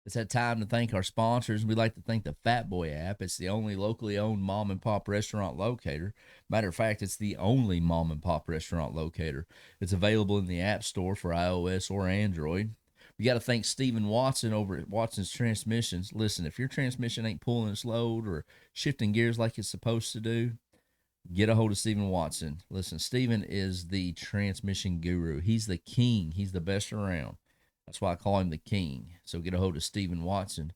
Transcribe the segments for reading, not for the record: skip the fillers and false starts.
It's that time to thank our sponsors. We'd like to thank the Fat Boy app. It's the only locally owned mom and pop restaurant locator. Matter of fact, it's the only mom and pop restaurant locator. It's available in the App Store for iOS or Android. We got to thank Stephen Watson over at Watson's Transmissions. Listen, if your transmission ain't pulling its load or shifting gears like it's supposed to do, get a hold of Stephen Watson. Listen, Stephen is the transmission guru. He's the king. He's the best around. That's why I call him the king. So get a hold of Stephen Watson.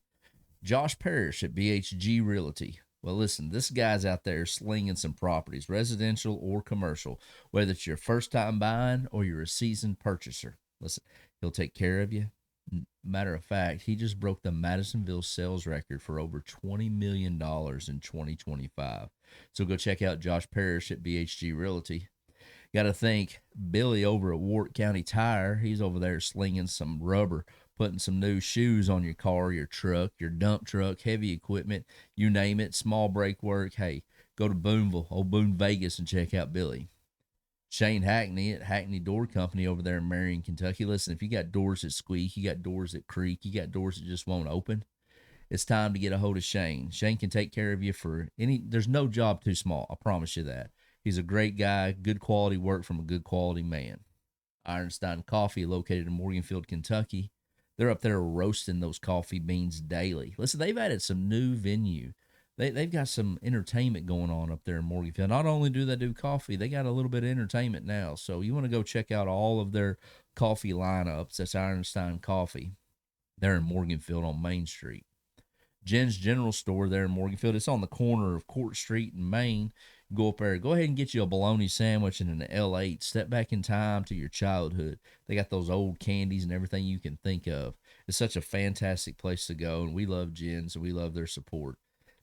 Josh Parrish at BHG Realty. Well, listen, this guy's out there slinging some properties, residential or commercial, whether it's your first time buying or you're a seasoned purchaser. Listen, he'll take care of you. Matter of fact, he just broke the Madisonville sales record for over $20 million in 2025. So go check out Josh Parrish at BHG Realty. Got to thank Billy over at Warwick County Tire. He's over there slinging some rubber, putting some new shoes on your car, your truck, your dump truck, heavy equipment, you name it, small brake work. Hey, go to Boonville, old Boone, Vegas, and check out Billy. Shane Hackney at Hackney Door Company over there in Marion, Kentucky. Listen, if you got doors that squeak, you got doors that creak, you got doors that just won't open, it's time to get a hold of Shane. Shane can take care of you for any, there's no job too small. I promise you that. He's a great guy, good quality work from a good quality man. Ironstein Coffee, located in Morganfield, Kentucky. They're up there roasting those coffee beans daily. Listen, they've added some new venue. They've got some entertainment going on up there in Morganfield. Not only do they do coffee, they got a little bit of entertainment now. So you want to go check out all of their coffee lineups. That's Ironstein Coffee. They're in Morganfield on Main Street. Jen's General Store there in Morganfield. It's on the corner of Court Street and Main. Go up there. Go ahead and get you a bologna sandwich and an L8. Step back in time to your childhood. They got those old candies and everything you can think of. It's such a fantastic place to go, and we love Jen's and we love their support.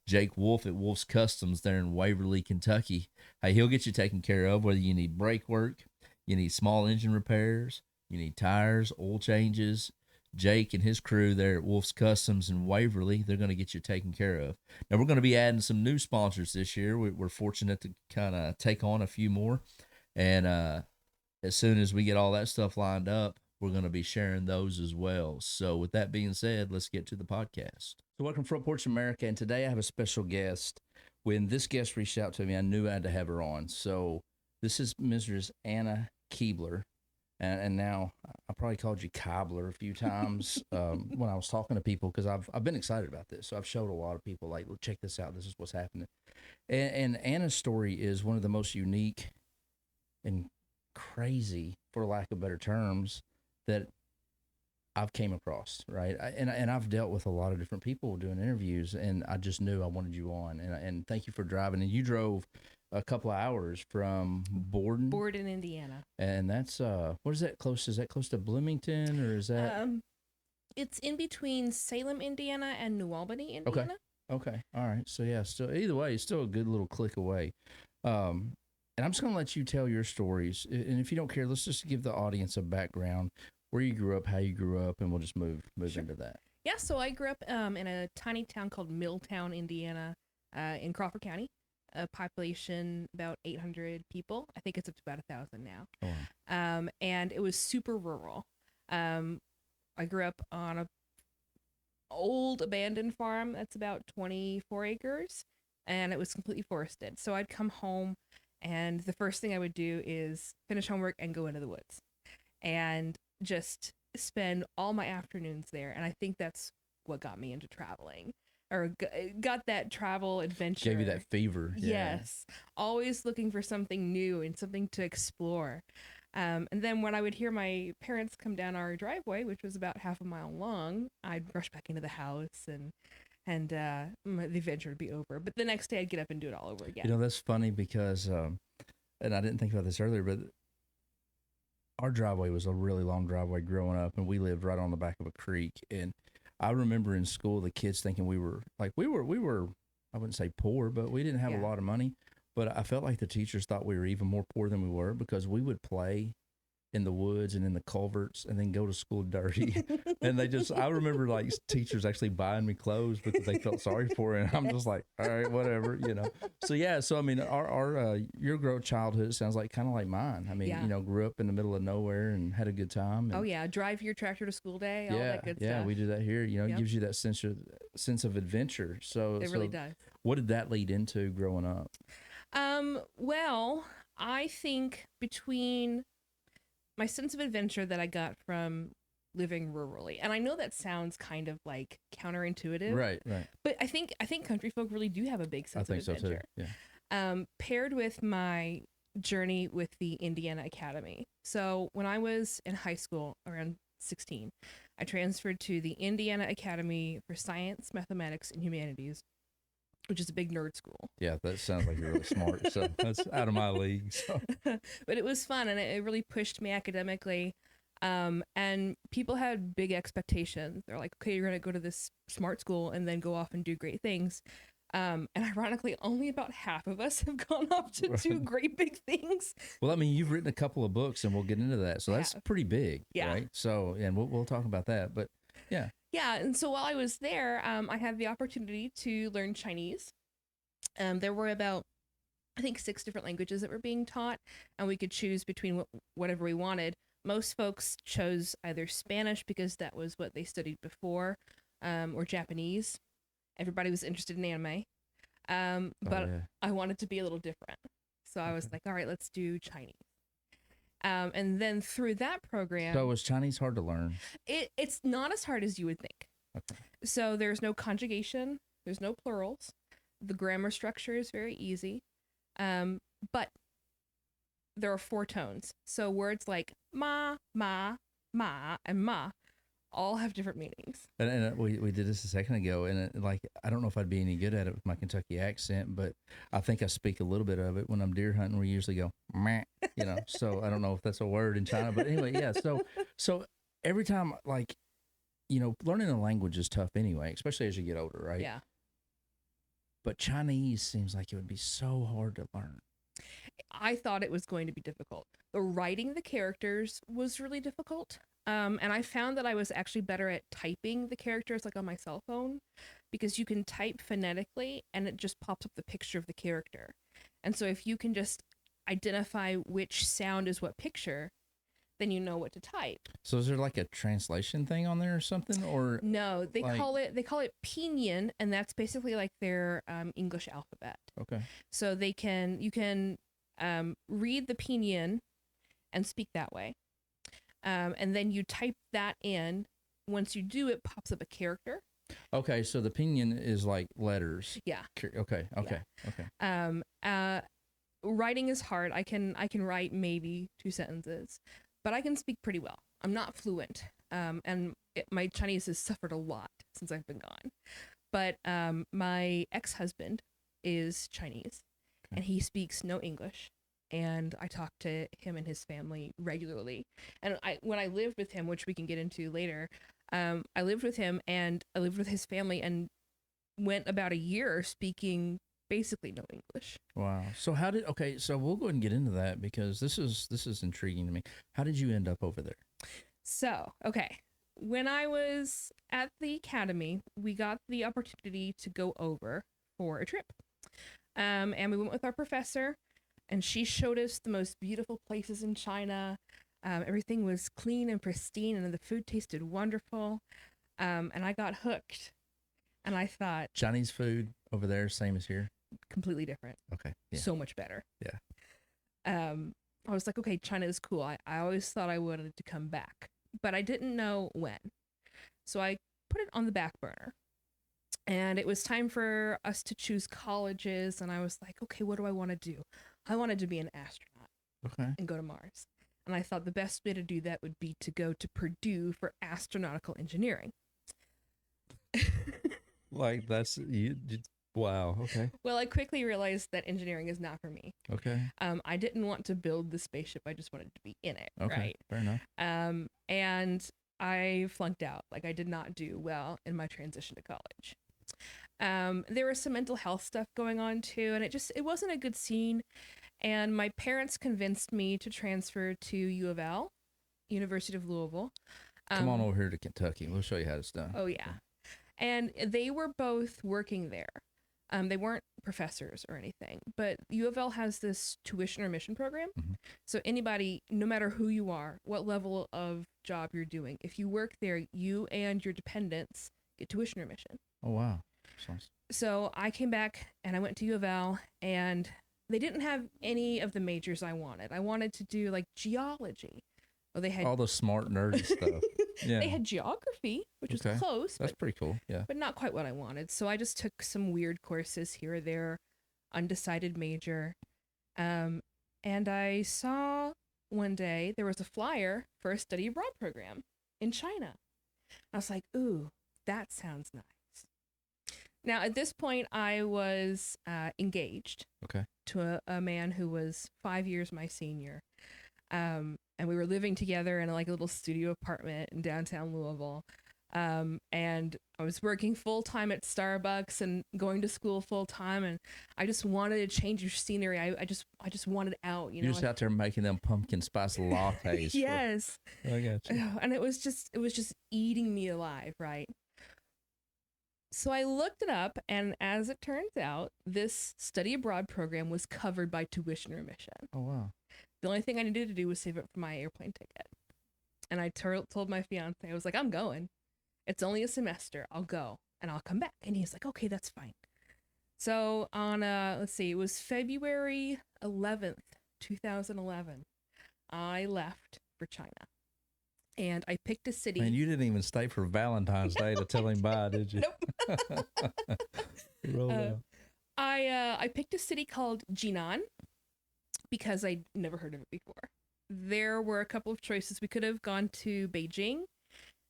Jake Wolf at Wolf's Customs there in Waverly, Kentucky. Hey, he'll get you taken care of, whether you need brake work, you need small engine repairs, you need tires, oil changes. Jake and his crew there at Wolf's Customs in Waverly, they're going to get you taken care of. Now, we're going to be adding some new sponsors this year. We're fortunate to kind of take on a few more. And as soon as we get all that stuff lined up, we're going to be sharing those as well. So with that being said, let's get to the podcast. So welcome Front Porch America. And today I have a special guest. When this guest reached out to me, I knew I had to have her on. So this is Mrs. Anna Keibler. And now I probably called you Keibler a few times when I was talking to people because I've been excited about this. So I've showed a lot of people, like, look, check this out. This is what's happening. And Anna's story is one of the most unique and crazy, for lack of better terms, that I've came across, right? And I've dealt with a lot of different people doing interviews, and I just knew I wanted you on. And thank you for driving. And you drove a couple of hours from Borden, Indiana. and that's what is that close? Is that close to Bloomington, or is that? It's in between Salem, Indiana, and New Albany, Indiana. Okay, all right. So yeah, still either way, it's still a good little click away. And I'm just gonna let you tell your stories, and if you don't care, let's just give the audience a background, where you grew up, how you grew up, and we'll just move Sure. into that. Yeah, so I grew up in a tiny town called Milltown, Indiana, in Crawford County. A population about 800 people. I think it's up to about 1,000 now. Oh, wow. And it was super rural. I grew up on a old abandoned farm that's about 24 acres, and it was completely forested. So I'd come home, and the first thing I would do is finish homework and go into the woods, and just spend all my afternoons there. And I think that's what got me into traveling. Or got that travel adventure. Gave you that fever. Yes. Always looking for something new and something to explore. And then when I would hear my parents come down our driveway, which was about half a mile long, I'd rush back into the house and the adventure would be over. But the next day I'd get up and do it all over again. You know, that's funny because, and I didn't think about this earlier, but our driveway was a really long driveway growing up, and we lived right on the back of a creek. And I remember in school the kids thinking we were I wouldn't say poor, but we didn't have a lot of money. But I felt like the teachers thought we were even more poor than we were because we would play in the woods and in the culverts and then go to school dirty. And I remember like teachers actually buying me clothes because they felt sorry for it. And I'm just like, all right, whatever, you know? So yeah. So, I mean, your childhood sounds like kind of like mine. I mean, Yeah. you know, grew up in the middle of nowhere and had a good time. And Oh yeah, drive your tractor to school day, all yeah, that good yeah, stuff. we do that here. You know, it Yep. gives you that sense of adventure. It really does. What did that lead into growing up? Well, I think between my sense of adventure that I got from living rurally, and I know that sounds kind of like counterintuitive, Right, right. but I think country folk really do have a big I sense think of so too. adventure. Yeah. Paired with my journey with the Indiana Academy. So when I was in high school, around 16, I transferred to the Indiana Academy for Science, Mathematics, and Humanities, which is a big nerd school. Yeah, that sounds like you're really smart. So that's out of my league. So. But it was fun, and it really pushed me academically. And people had big expectations. They're like, okay, you're going to go to this smart school and then go off and do great things. And ironically, only about half of us have gone off to do great big things. Well, I mean, you've written a couple of books, and we'll get into that. So that's pretty big, yeah. Right? So, and we'll talk about that. But yeah. Yeah, and so while I was there, I had the opportunity to learn Chinese. There were about, I think, 6 different languages that were being taught, and we could choose between whatever we wanted. Most folks chose either Spanish because that was what they studied before, or Japanese. Everybody was interested in anime. But I wanted to be a little different. So I was like, all right, let's do Chinese. And then through that program... So was Chinese hard to learn? It's not as hard as you would think. Okay. So there's no conjugation. There's no plurals. The grammar structure is very easy. But there are 4 tones. So words like ma, ma, ma, and ma all have different meanings. And we did this a second ago, and I don't know if I'd be any good at it with my Kentucky accent, but I think I speak a little bit of it. When I'm deer hunting, we usually go meh, you know. So I don't know if that's a word in China, but anyway, yeah. So every time, like, you know, learning a language is tough anyway, especially as you get older, right? Yeah. But Chinese seems like it would be so hard to learn. I thought it was going to be difficult. The writing the characters was really difficult. And I found that I was actually better at typing the characters, like on my cell phone, because you can type phonetically and it just pops up the picture of the character. And so if you can just identify which sound is what picture, then you know what to type. So is there like a translation thing on there or something, or no? They call it pinyin, and that's basically like their English alphabet. Okay. So you can read the pinyin and speak that way. And then you type that in. Once you do, it pops up a character. Okay, so the pinyin is like letters. Yeah. Okay. Writing is hard. I can write maybe 2 sentences, but I can speak pretty well. I'm not fluent, and my Chinese has suffered a lot since I've been gone. But my ex-husband is Chinese, and he speaks no English. And I talk to him and his family regularly. And when I lived with him, which we can get into later, I lived with him and I lived with his family and went about a year speaking basically no English. Wow. So so we'll go ahead and get into that because this is intriguing to me. How did you end up over there? So, okay. When I was at the academy, we got the opportunity to go over for a trip. And we went with our professor. And she showed us the most beautiful places in China. Everything was clean and pristine, and the food tasted wonderful. And I got hooked. And I thought... Chinese food over there, same as here? Completely different. Okay. Yeah. So much better. Yeah. I was like, okay, China is cool. I always thought I wanted to come back. But I didn't know when. So I put it on the back burner. And it was time for us to choose colleges. And I was like, okay, what do I want to do? I wanted to be an astronaut. Okay. And go to Mars. And I thought the best way to do that would be to go to Purdue for astronautical engineering. Like that's you. Wow. Okay. Well, I quickly realized that engineering is not for me. Okay. I didn't want to build the spaceship. I just wanted to be in it. Okay. Right. Fair enough. And I flunked out. Like I did not do well in my transition to college. There was some mental health stuff going on too, and it wasn't a good scene. And my parents convinced me to transfer to U of L University of Louisville. Come on over here to Kentucky. We'll show you how it's done. Oh yeah, and they were both working there. They weren't professors or anything, but U of L has this tuition remission program. Mm-hmm. So anybody, no matter who you are, what level of job you're doing, if you work there, you and your dependents get tuition remission. Oh, wow. Sounds... So I came back and I went to U of L, and they didn't have any of the majors I wanted. I wanted to do like geology. Well, they had all the smart nerdy stuff. Yeah. They had geography, which was close. That's pretty cool. Yeah. But not quite what I wanted. So I just took some weird courses here or there, undecided major. And I saw one day there was a flyer for a study abroad program in China. I was like, ooh, that sounds nice. Now, at this point, I was engaged to a man who was 5 years my senior. And we were living together in like a little studio apartment in downtown Louisville. And I was working full time at Starbucks and going to school full time. And I just wanted to change your scenery. I just wanted out, you know. You're just out there making them pumpkin spice lattes. Yes. I got you. And it was just eating me alive, right? So I looked it up, and as it turns out, this study abroad program was covered by tuition remission. Oh, wow. The only thing I needed to do was save up for my airplane ticket. And I told my fiance, I was like, I'm going. It's only a semester. I'll go and I'll come back. And he's like, okay, that's fine. So on, let's see, it was February 11th, 2011. I left for China. And I picked a city. And you didn't even stay for Valentine's Day to tell him bye, did you? Nope. I picked a city called Jinan, because I'd never heard of it before. There were a couple of choices. We could have gone to Beijing,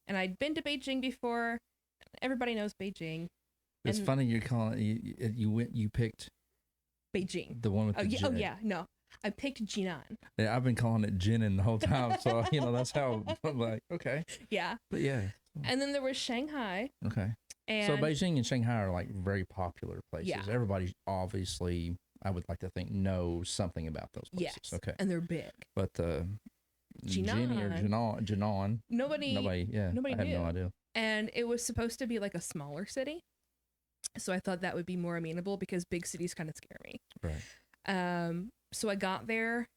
and I'd been to Beijing before. Everybody knows Beijing. It's funny you're calling it, you picked Beijing, the one with the J. Oh yeah, no, I picked Jinan. Yeah, I've been calling it Jinan the whole time, so that's how I'm like, okay. Yeah. But yeah. And then there was Shanghai. Okay. And so Beijing and Shanghai are like very popular places. Yeah. Everybody obviously, I would like to think, knows something about those places. Yes. Okay. And they're big. But Jinan or Jinan. Nobody. Yeah. Nobody I had knew. no idea. And it was supposed to be like a smaller city, so I thought that would be more amenable because big cities kind of scare me. Right. So I got there,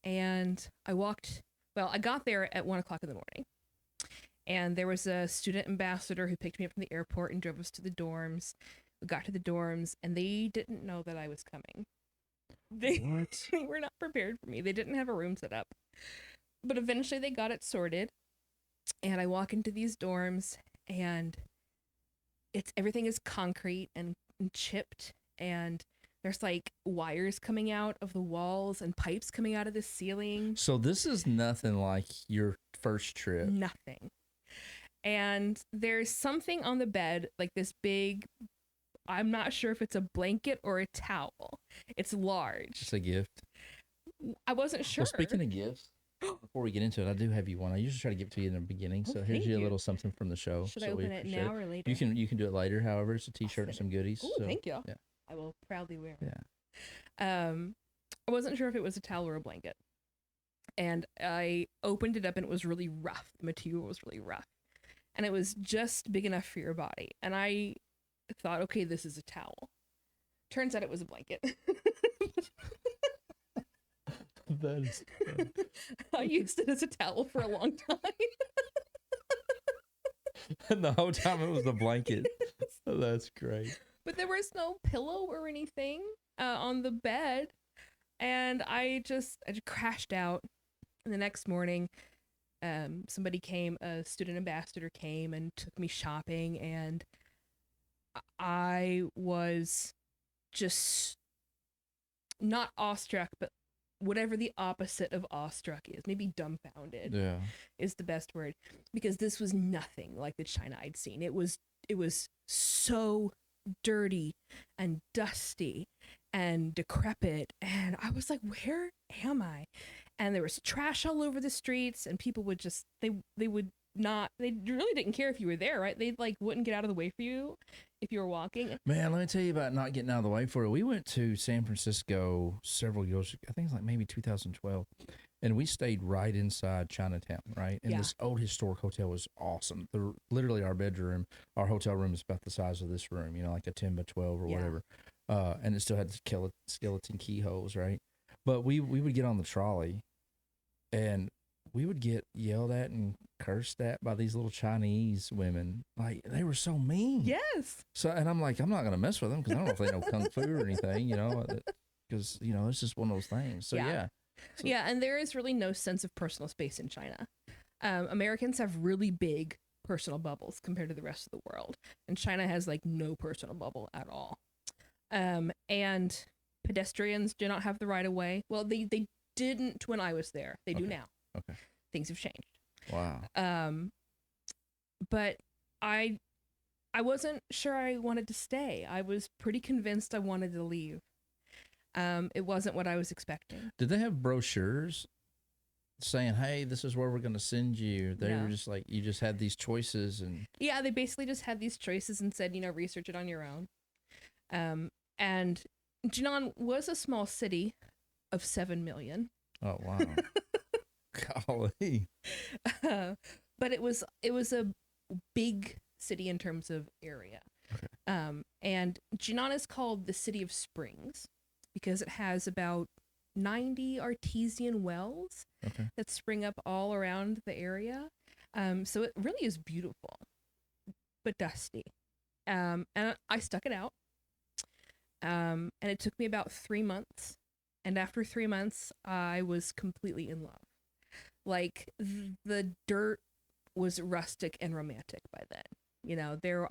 and I got there at 1:00 in the morning, and there was a student ambassador who picked me up from the airport and drove us to the dorms. We got to the dorms, and they didn't know that I was coming. They were not prepared for me. They didn't have a room set up. But eventually they got it sorted, and I walk into these dorms, and everything is concrete and chipped, and there's like wires coming out of the walls and pipes coming out of the ceiling. So this is nothing like your first trip. Nothing. And there's something on the bed, like this big, I'm not sure if it's a blanket or a towel. It's large. It's a gift. I wasn't sure. Well, speaking of gifts, before we get into it, I do have you one. I usually try to give it to you in the beginning. So here's you a little something from the show. Should I open it now or later? You can do it later. However, it's a T-shirt and some goodies. Oh, thank you. Yeah. I will proudly wear it. Yeah. I wasn't sure if it was a towel or a blanket. And I opened it up, and it was really rough. The material was really rough. And it was just big enough for your body. And I thought, okay, this is a towel. Turns out it was a blanket. That is funny. I used it as a towel for a long time. And the whole time it was a blanket. Oh, that's great. But there was no pillow or anything on the bed. And I just crashed out. And the next morning, somebody came, a student ambassador came and took me shopping. And I was just not awestruck, but whatever the opposite of awestruck is, maybe dumbfounded is the best word, because this was nothing like the China I'd seen. It was so dirty and dusty and decrepit, and I was like, where am I? And there was trash all over the streets, and people would just they really didn't care if you were there, right? They like wouldn't get out of the way for you if you were walking. Man, let me tell you about not getting out of the way for it. We went to San Francisco several years, I think it's like maybe 2012. And we stayed right inside Chinatown, right? And Yeah. this old historic hotel was awesome. Literally our bedroom, our hotel room is about the size of this room, you know, like a 10 by 12 or Yeah. whatever. And it still had skeleton keyholes, right? But we would get on the trolley and we would get yelled at and cursed at by these little Chinese women. Like, they were so mean. Yes. So, and I'm like, I'm not going to mess with them because I don't know if they know Kung Fu or anything, you know, because, you know, it's just one of those things. So, Yeah. yeah. So, Yeah, and there is really no sense of personal space in China. Americans have really big personal bubbles compared to the rest of the world, and China has like no personal bubble at all. And pedestrians do not have the right of way. Well, they didn't when I was there. They do Okay. now. Okay. Things have changed. Wow. But I wasn't sure I wanted to stay. I was pretty convinced I wanted to leave. It wasn't what I was expecting. Did they have brochures saying, hey, this is where we're going to send you? They No. were just like, you just had these choices and. Yeah, they basically just had these choices and said, you know, research it on your own. And Jinan was a small city of 7 million. Oh, wow. Golly. But it was a big city in terms of area. Okay. And Jinan is called the City of Springs because it has about 90 artesian wells Okay. that spring up all around the area. So it really is beautiful, but dusty. And I stuck it out. And it took me about 3 months. And after 3 months, I was completely in love. Like, the dirt was rustic and romantic by then. You know, there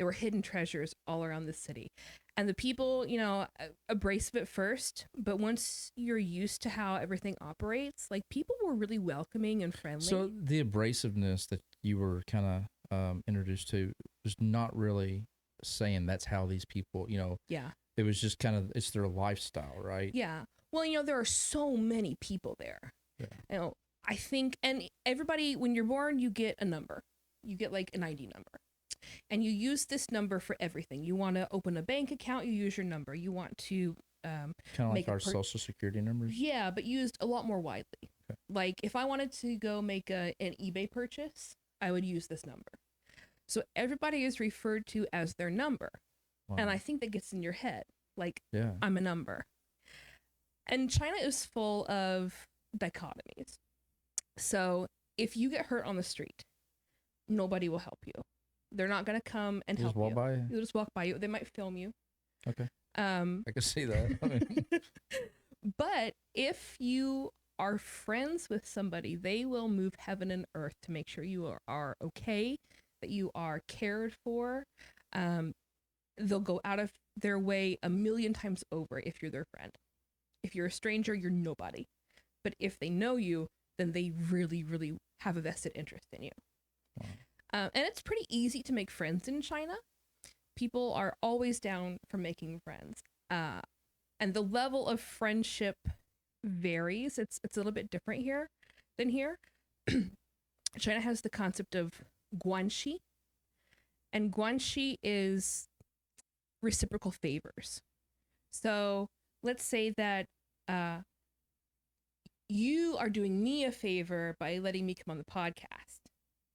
were hidden treasures all around the city. And the people, you know, abrasive at first, but once you're used to how everything operates, like, people were really welcoming and friendly. So the abrasiveness that you were kind of introduced to was not really saying that's how these people, you know. Yeah. It was just kind of, it's their lifestyle, right? Yeah. Well, you know, there are so many people there. Yeah. You know, I think, and everybody, when you're born, you get a number. You get like an ID number. And you use this number for everything. You want to open a bank account, you use your number. You want to kind of like our social security numbers. Yeah, but used a lot more widely. Okay. Like, if I wanted to go make an eBay purchase, I would use this number. So everybody is referred to as their number. Wow. And I think that gets in your head. Like, yeah. I'm a number. And China is full of dichotomies. So if you get hurt on the street, nobody will help you. They're not going to come and help you. Just walk by you? They'll just walk by you. They might film you. Okay. I can see that. I mean. But if you are friends with somebody, they will move heaven and earth to make sure you are okay, that you are cared for. They'll go out of their way 1,000,000 times over if you're their friend. If you're a stranger, you're nobody. But if they know you, then they really, really have a vested interest in you. Wow. And it's pretty easy to make friends in China. People are always down for making friends. And the level of friendship varies. It's a little bit different here than here. China has the concept of guanxi. And guanxi is reciprocal favors. So let's say that you are doing me a favor by letting me come on the podcast.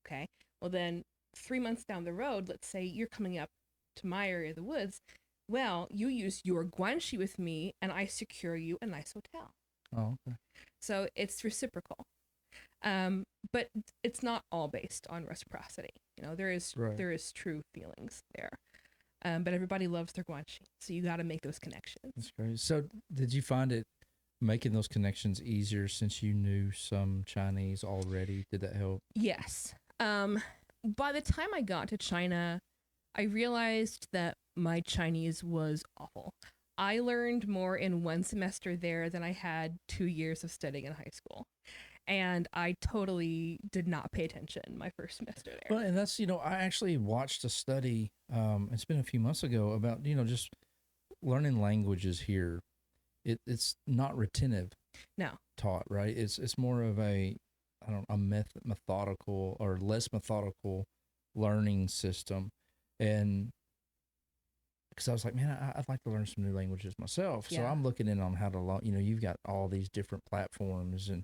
Okay. Well, then 3 months down the road, let's say you're coming up to my area of the woods. Well, you use your guanxi with me and I secure you a nice hotel. Oh, okay. So it's reciprocal. But it's not all based on reciprocity. You know, there is true feelings there. But everybody loves their guanxi. So you got to make those connections. That's great. So did you find it making those connections easier since you knew some Chinese already? Did that help? Yes. By the time I got to China, I realized that my Chinese was awful. I learned more in one semester there than I had 2 years of studying in high school. And I totally did not pay attention my first semester there. Well, and that's, you know, I actually watched a study, it's been a few months ago, about, you know, just learning languages here. It's not retentive. No. Taught, right? It's more of a methodical or less methodical learning system. And because I was like, man, I'd like to learn some new languages myself. So Yeah. I'm looking in on how to learn. You've got all these different platforms, and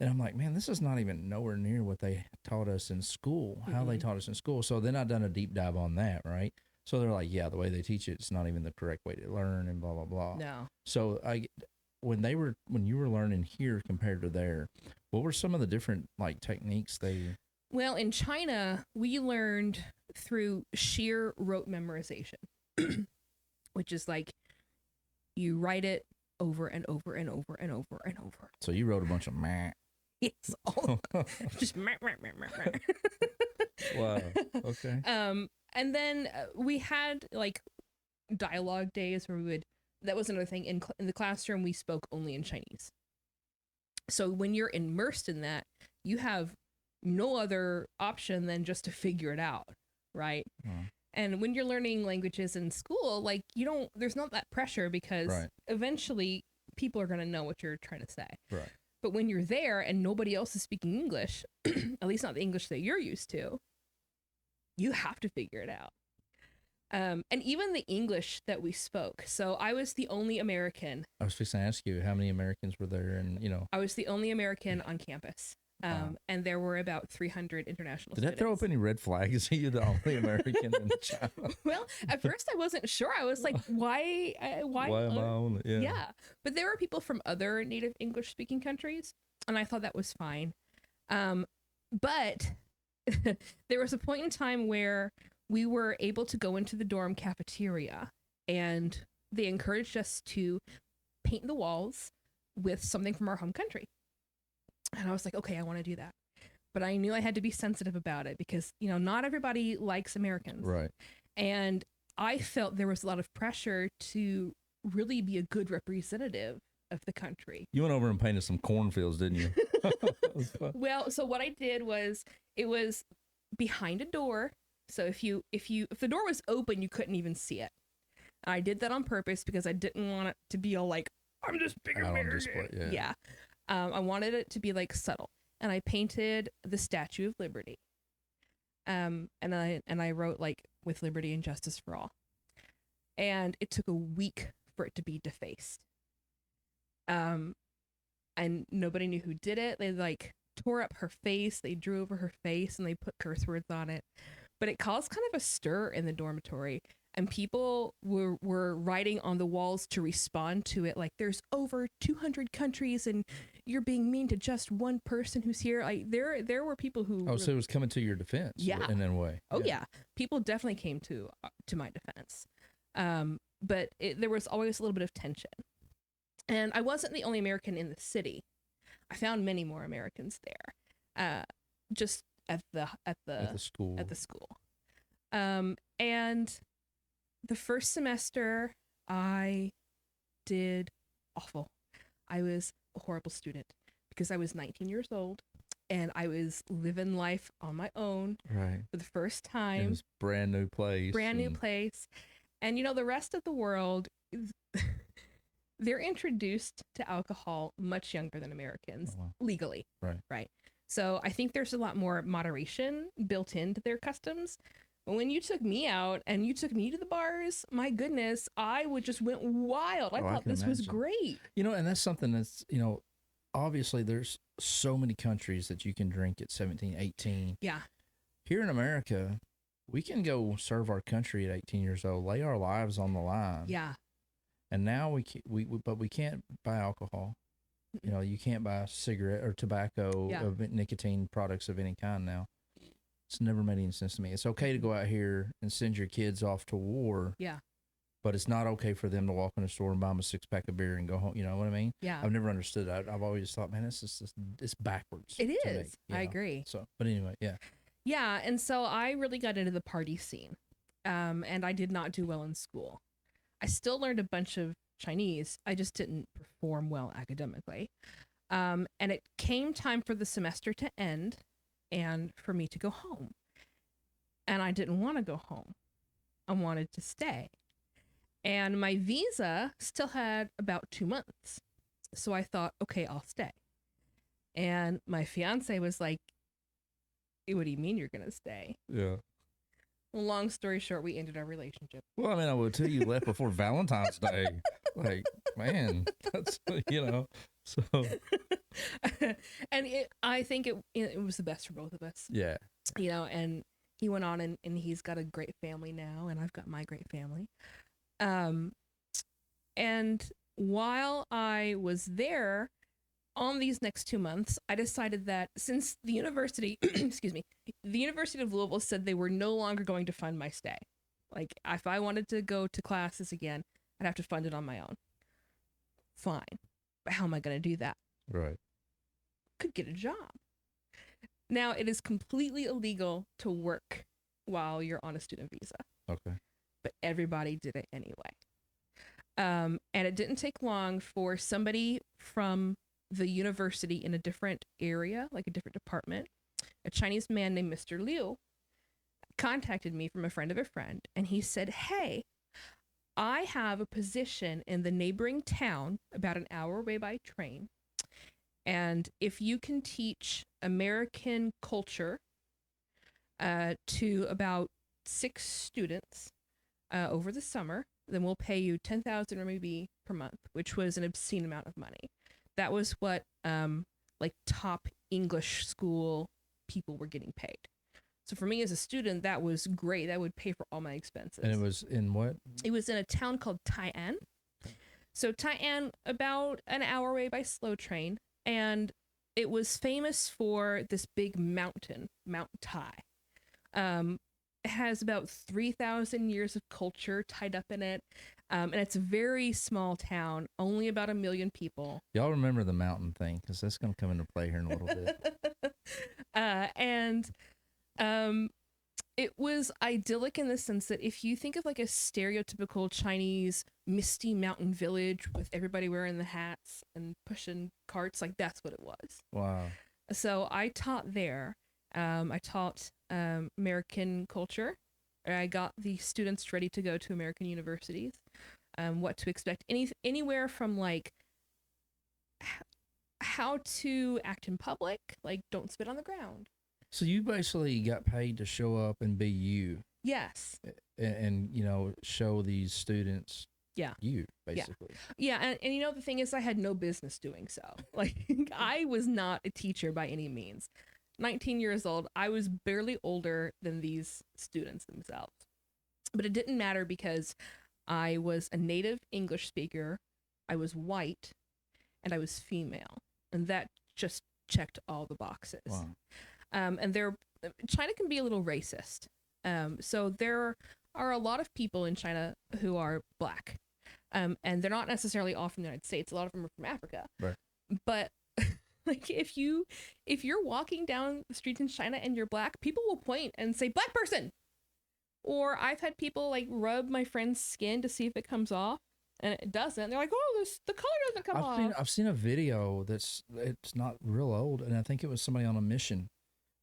I'm like, man, this is not even nowhere near what they taught us in school, how they taught us in school. So then I done a deep dive on that, right? So they're like, yeah, the way they teach it, it's not even the correct way to learn, and blah blah blah. No. So when you were learning here compared to there, what were some of the different like techniques they? Well, in China, we learned through sheer rote memorization, which is like you write it over and over and over and over and over. So you wrote a bunch of meh. It's all just meh, meh, meh, meh, meh. Wow. Okay. And then we had like dialogue days where we would. That was another thing in the classroom. We spoke only in Chinese. So when you're immersed in that, you have no other option than just to figure it out, right? And when you're learning languages in school, like there's not that pressure because eventually people are going to know what you're trying to say. Right. But when you're there and nobody else is speaking English, at least not the English that you're used to, you have to figure it out. And even the English that we spoke. So I was the only American. I was just going to ask you how many Americans were there, and I was the only American on campus. And there were about 300 international Did students. that throw up any red flags? Are you the only American in China? Well, at first I wasn't sure. I was like, why am I only? Yeah. But there were people from other native English speaking countries, and I thought that was fine. But there was a point in time where we were able to go into the dorm cafeteria, and they encouraged us to paint the walls with something from our home country. And I was like, okay, I want to do that. But I knew I had to be sensitive about it because, not everybody likes Americans. Right. And I felt there was a lot of pressure to really be a good representative of the country. You went over and painted some cornfields, didn't you? Well, so what I did was it was behind a door. So if the door was open, you couldn't even see it. And I did that on purpose because I didn't want it to be all like, I'm just big American. Yeah. I wanted it to be like subtle, and I painted the Statue of Liberty. And I wrote like with liberty and justice for all. And it took a week for it to be defaced. And nobody knew who did it. They like tore up her face, they drew over her face, and they put curse words on it. But it caused kind of a stir in the dormitory, and people were writing on the walls to respond to it, like there's over 200 countries and you're being mean to just one person who's here. Like there were people who so it was coming to your defense. Yeah. In a way. Oh yeah. People definitely came to my defense. But there was always a little bit of tension. And I wasn't the only American in the city. I found many more Americans there. Just at the school. And the first semester I did awful. I was a horrible student because I was 19 years old and I was living life on my own for the first time. It was brand new place. And the rest of the world, they're introduced to alcohol much younger than Americans legally. Right. So I think there's a lot more moderation built into their customs. But when you took me out and you took me to the bars, my goodness, I just went wild. I thought this was great. And that's something that's, obviously there's so many countries that you can drink at 17, 18. Yeah. Here in America, we can go serve our country at 18 years old, lay our lives on the line. Yeah. And now we can't buy alcohol. You can't buy cigarette or tobacco of nicotine products of any kind now. It's never made any sense to me. It's okay to go out here and send your kids off to war. Yeah. But it's not okay for them to walk in a store and buy them a 6-pack of beer and go home. You know what I mean? Yeah. I've never understood that. I've always thought, man, it's backwards. It is. I agree. So, but anyway, yeah. Yeah. And so I really got into the party scene. And I did not do well in school. I still learned a bunch of Chinese. I just didn't perform well academically. And it came time for the semester to end and for me to go home. And I didn't want to go home. I wanted to stay. And my visa still had about 2 months. So I thought, okay, I'll stay. And my fiance was like, what do you mean you're going to stay? Yeah. long story short, we ended our relationship. Well, I mean, I would tell you left before Valentine's Day. Like, man, that's, you know, so And I think it was the best for both of us, yeah. and he went on and he's got a great family now, and I've got my great family. Um, and while I was there on these next 2 months, I decided that since the university, excuse me, the University of Louisville said they were no longer going to fund my stay. Like, if I wanted to go to classes again, I'd have to fund it on my own. Fine. But how am I going to do that? Right. Could get a job. Now, it is completely illegal to work while you're on a student visa, Okay. but everybody did it anyway. And it didn't take long for somebody from the university in a different area, like a different department, a Chinese man named Mr. Liu, contacted me from a friend of a friend, and he said, "Hey, I have a position in the neighboring town about an hour away by train. And if you can teach American culture to about 6 students over the summer, then we'll pay you 10,000 RMB per month," which was an obscene amount of money. That was what like top English school people were getting paid. So for me as a student, that was great. That would pay for all my expenses. And it was in what? It was in a town called Tai'an. So Tai'an, about an hour away by slow train, and it was famous for this big mountain, Mount Tai. It has about 3,000 years of culture tied up in it, and it's a very small town, only about 1 million people. Y'all remember the mountain thing, because that's going to come into play here in a little bit. And it was idyllic in the sense that if you think of like a stereotypical Chinese misty mountain village with everybody wearing the hats and pushing carts, like that's what it was. Wow. So I taught there. I taught American culture. I got the students ready to go to American universities. What to expect. Anywhere from like how to act in public, like don't spit on the ground. So you basically got paid to show up and be you. Yes. And you know, show these students Yeah. you, basically. Yeah, and the thing is I had no business doing so. Like I was not a teacher by any means. 19 years old, I was barely older than these students themselves. But it didn't matter because I was a native English speaker, I was white, and I was female. And that just checked all the boxes. Wow. And China can be a little racist. So there are a lot of people in China who are black. And they're not necessarily all from the United States. A lot of them are from Africa. Right. But like if you're walking down the streets in China and you're black, people will point and say, "Black person." Or I've had people like rub my friend's skin to see if it comes off, and it doesn't. They're like, "Oh, the color doesn't come off." I've seen a video it's not real old, and I think it was somebody on a mission,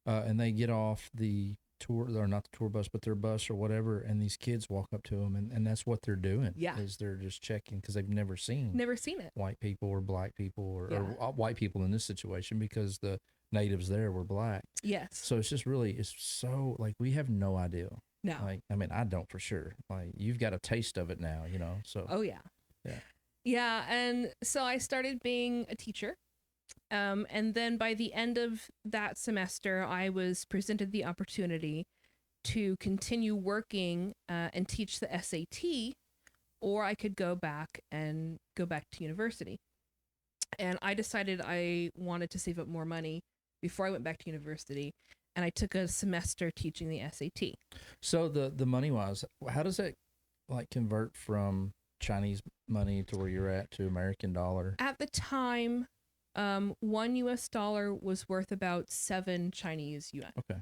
and they get off the tour, or not the tour bus, but their bus or whatever, and these kids walk up to them, and that's what they're doing. Yeah. Is they're just checking because they've never seen it. white people or black people or Yeah. white people in this situation because the natives there were black. Yes. So it's just really, it's so like we have no idea. No. Like, I mean, I don't for sure. Like, you've got a taste of it now, you know. So Oh yeah. Yeah. Yeah, and so I started being a teacher. And then by the end of that semester, I was presented the opportunity to continue working and teach the SAT, or I could go back to university. And I decided I wanted to save up more money before I went back to university, and I took a semester teaching the SAT. So the money wise, how does that like convert from Chinese money to where you're at to American dollar? At the time, $1 US was worth about 7 Chinese yuan. Okay.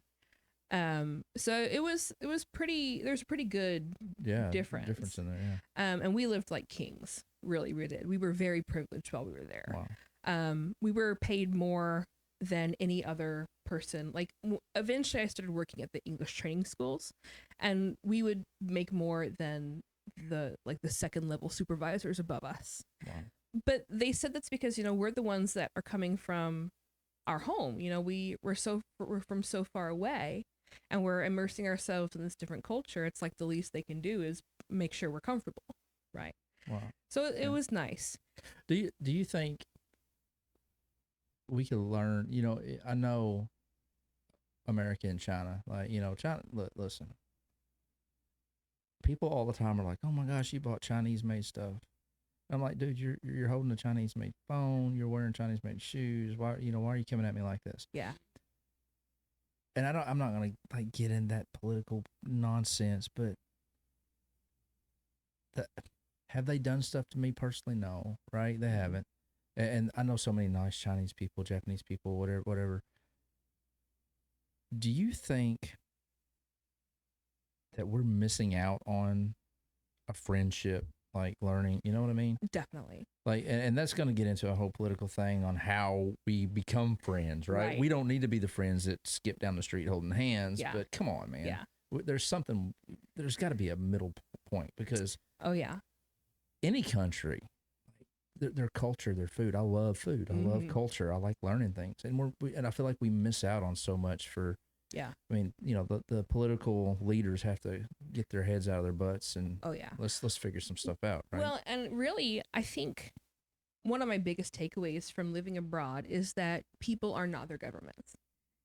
So it was pretty. There's a pretty good difference in there. Yeah. And we lived like kings. Really, we did. We were very privileged while we were there. Wow. We were paid more than any other person. Like eventually, I started working at the English training schools, and we would make more than the second level supervisors above us. Wow. But they said that's because we're the ones that are coming from our home. We're from so far away. and we're immersing ourselves in this different culture, it's like the least they can do is make sure we're comfortable, right? Wow. So it Yeah. was nice. Do you think we could learn? I know America and China, like China. Listen, people all the time are like, "Oh my gosh, you bought Chinese made stuff." I'm like, dude, you're holding a Chinese made phone, you're wearing Chinese made shoes. Why are you coming at me like this? Yeah. And I'm not gonna like get in that political nonsense, but the, have they done stuff to me personally? No, right? They haven't. And I know so many nice Chinese people, Japanese people, whatever. Do you think that we're missing out on a friendship, like learning? You know what I mean? Definitely. Like, and that's going to get into a whole political thing on how we become friends, right? We don't need to be the friends that skip down the street holding hands, but come on, man. Yeah. There's got to be a middle point because Oh yeah. any country, their culture, their food. I love food. I love culture. I like learning things, and and I feel like we miss out on so much for. Yeah. I mean, the political leaders have to get their heads out of their butts and let's figure some stuff out, right? Well, and really, I think one of my biggest takeaways from living abroad is that people are not their governments.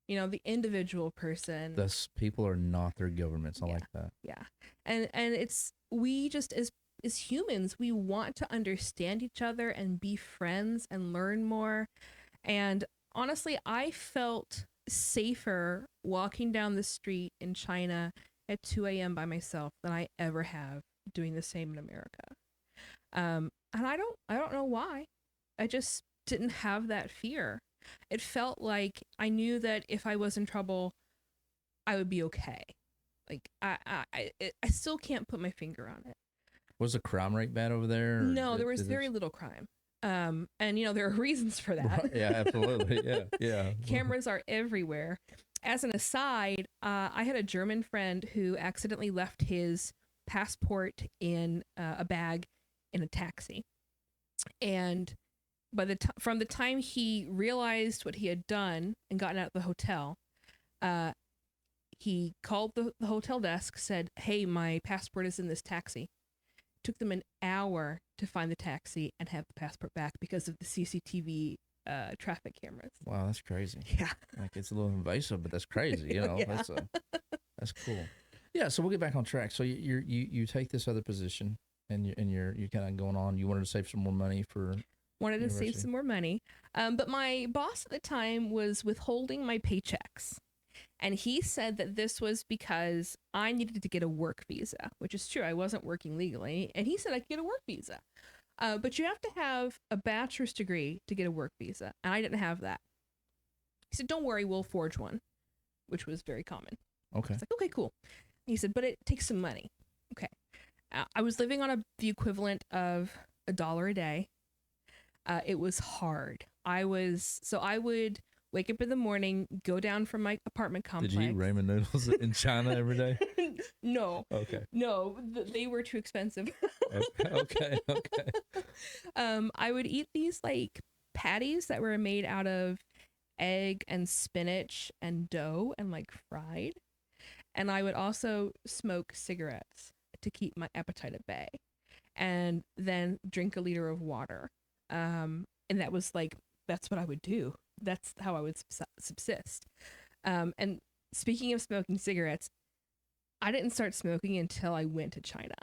The individual person. Thus, people are not their governments. I like that. Yeah. And it's, we just as humans, we want to understand each other and be friends and learn more. And honestly, I felt safer walking down the street in China at 2 a.m. by myself than I ever have doing the same in America. And I don't know why. I just didn't have that fear. It felt like I knew that if I was in trouble, I would be okay. Like I still can't put my finger on it. Was the crime rate bad over there? No, there was very little crime. And there are reasons for that. Yeah, absolutely. Yeah. Cameras are everywhere. As an aside, I had a German friend who accidentally left his passport in a bag in a taxi. And from the time he realized what he had done and gotten out of the hotel, he called the hotel desk, said, "Hey, my passport is in this taxi." Took them an hour to find the taxi and have the passport back because of the CCTV traffic cameras. Wow, that's crazy. Yeah, like it's a little invasive, but that's crazy. Yeah. That's cool. Yeah, so we'll get back on track. So you take this other position, and you're kind of going on. You wanted to save some more money for. Wanted to save some more money, but my boss at the time was withholding my paychecks. And he said that this was because I needed to get a work visa, which is true. I wasn't working legally. And he said I could get a work visa. But you have to have a bachelor's degree to get a work visa. And I didn't have that. He said, "Don't worry, we'll forge one," which was very common. Okay. I was like, okay, cool. He said, "But it takes some money." Okay. I was living on the equivalent of $1 a day. It was hard. I would wake up in the morning, go down from my apartment complex. Did you eat ramen noodles in China every day? No. Okay. No, they were too expensive. Okay. I would eat these like patties that were made out of egg and spinach and dough and like fried. And I would also smoke cigarettes to keep my appetite at bay. And then drink a liter of water. And that's what I would do. That's how I would subsist. And speaking of smoking cigarettes, I didn't start smoking until I went to China.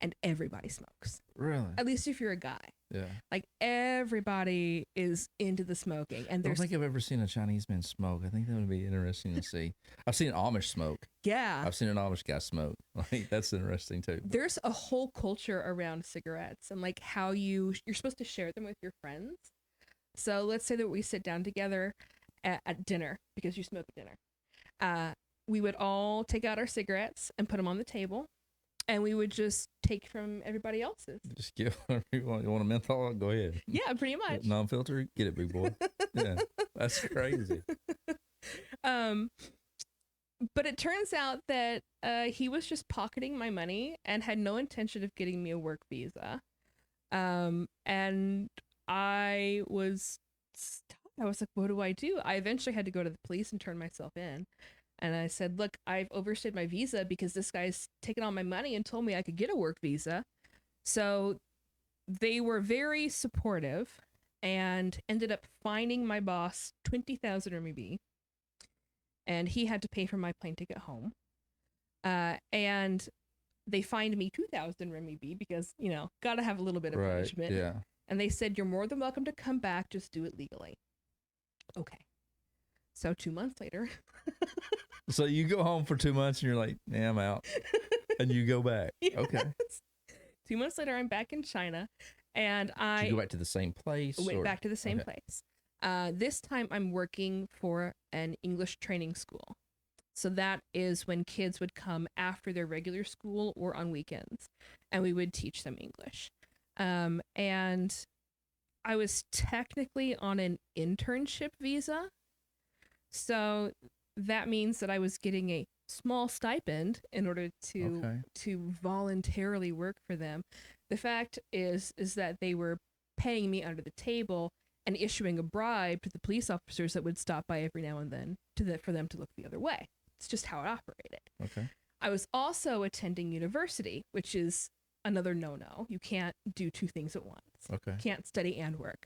And everybody smokes. Really? At least if you're a guy. Yeah. Like everybody is into the smoking. And I don't think I've ever seen a Chinese man smoke. I think that would be interesting to see. I've seen Amish smoke. Yeah. I've seen an Amish guy smoke. Like that's interesting too. There's a whole culture around cigarettes and like how you're supposed to share them with your friends. So let's say that we sit down together at dinner because you smoke at dinner. We would all take out our cigarettes and put them on the table. And we would just take from everybody else's. Just give whatever you want. You want a menthol? Go ahead. Yeah, pretty much. Non-filter? Get it, big boy. Yeah, that's crazy. But it turns out that he was just pocketing my money and had no intention of getting me a work visa. And I was stuck. I was like, what do I do? I eventually had to go to the police and turn myself in. And I said, look, I've overstayed my visa because this guy's taken all my money and told me I could get a work visa. So they were very supportive and ended up fining my boss 20,000 RMB, and he had to pay for my plane ticket home. And they fined me 2,000 RMB because, got to have a little bit of Right. punishment. Yeah. And they said, you're more than welcome to come back, just do it legally. Okay. So 2 months later. So you go home for 2 months and you're like, yeah, I'm out. And you go back. Yes. Okay. 2 months later, I'm back in China, and Did you go back to the same place? Went back to the same place. This time I'm working for an English training school. So that is when kids would come after their regular school or on weekends, and we would teach them English. And I was technically on an internship visa. So that means that I was getting a small stipend in order to voluntarily work for them. The fact is that they were paying me under the table and issuing a bribe to the police officers that would stop by every now and then for them to look the other way. It's just how it operated. Okay. I was also attending university, which is another no-no. You can't do two things at once. Okay. You can't study and work.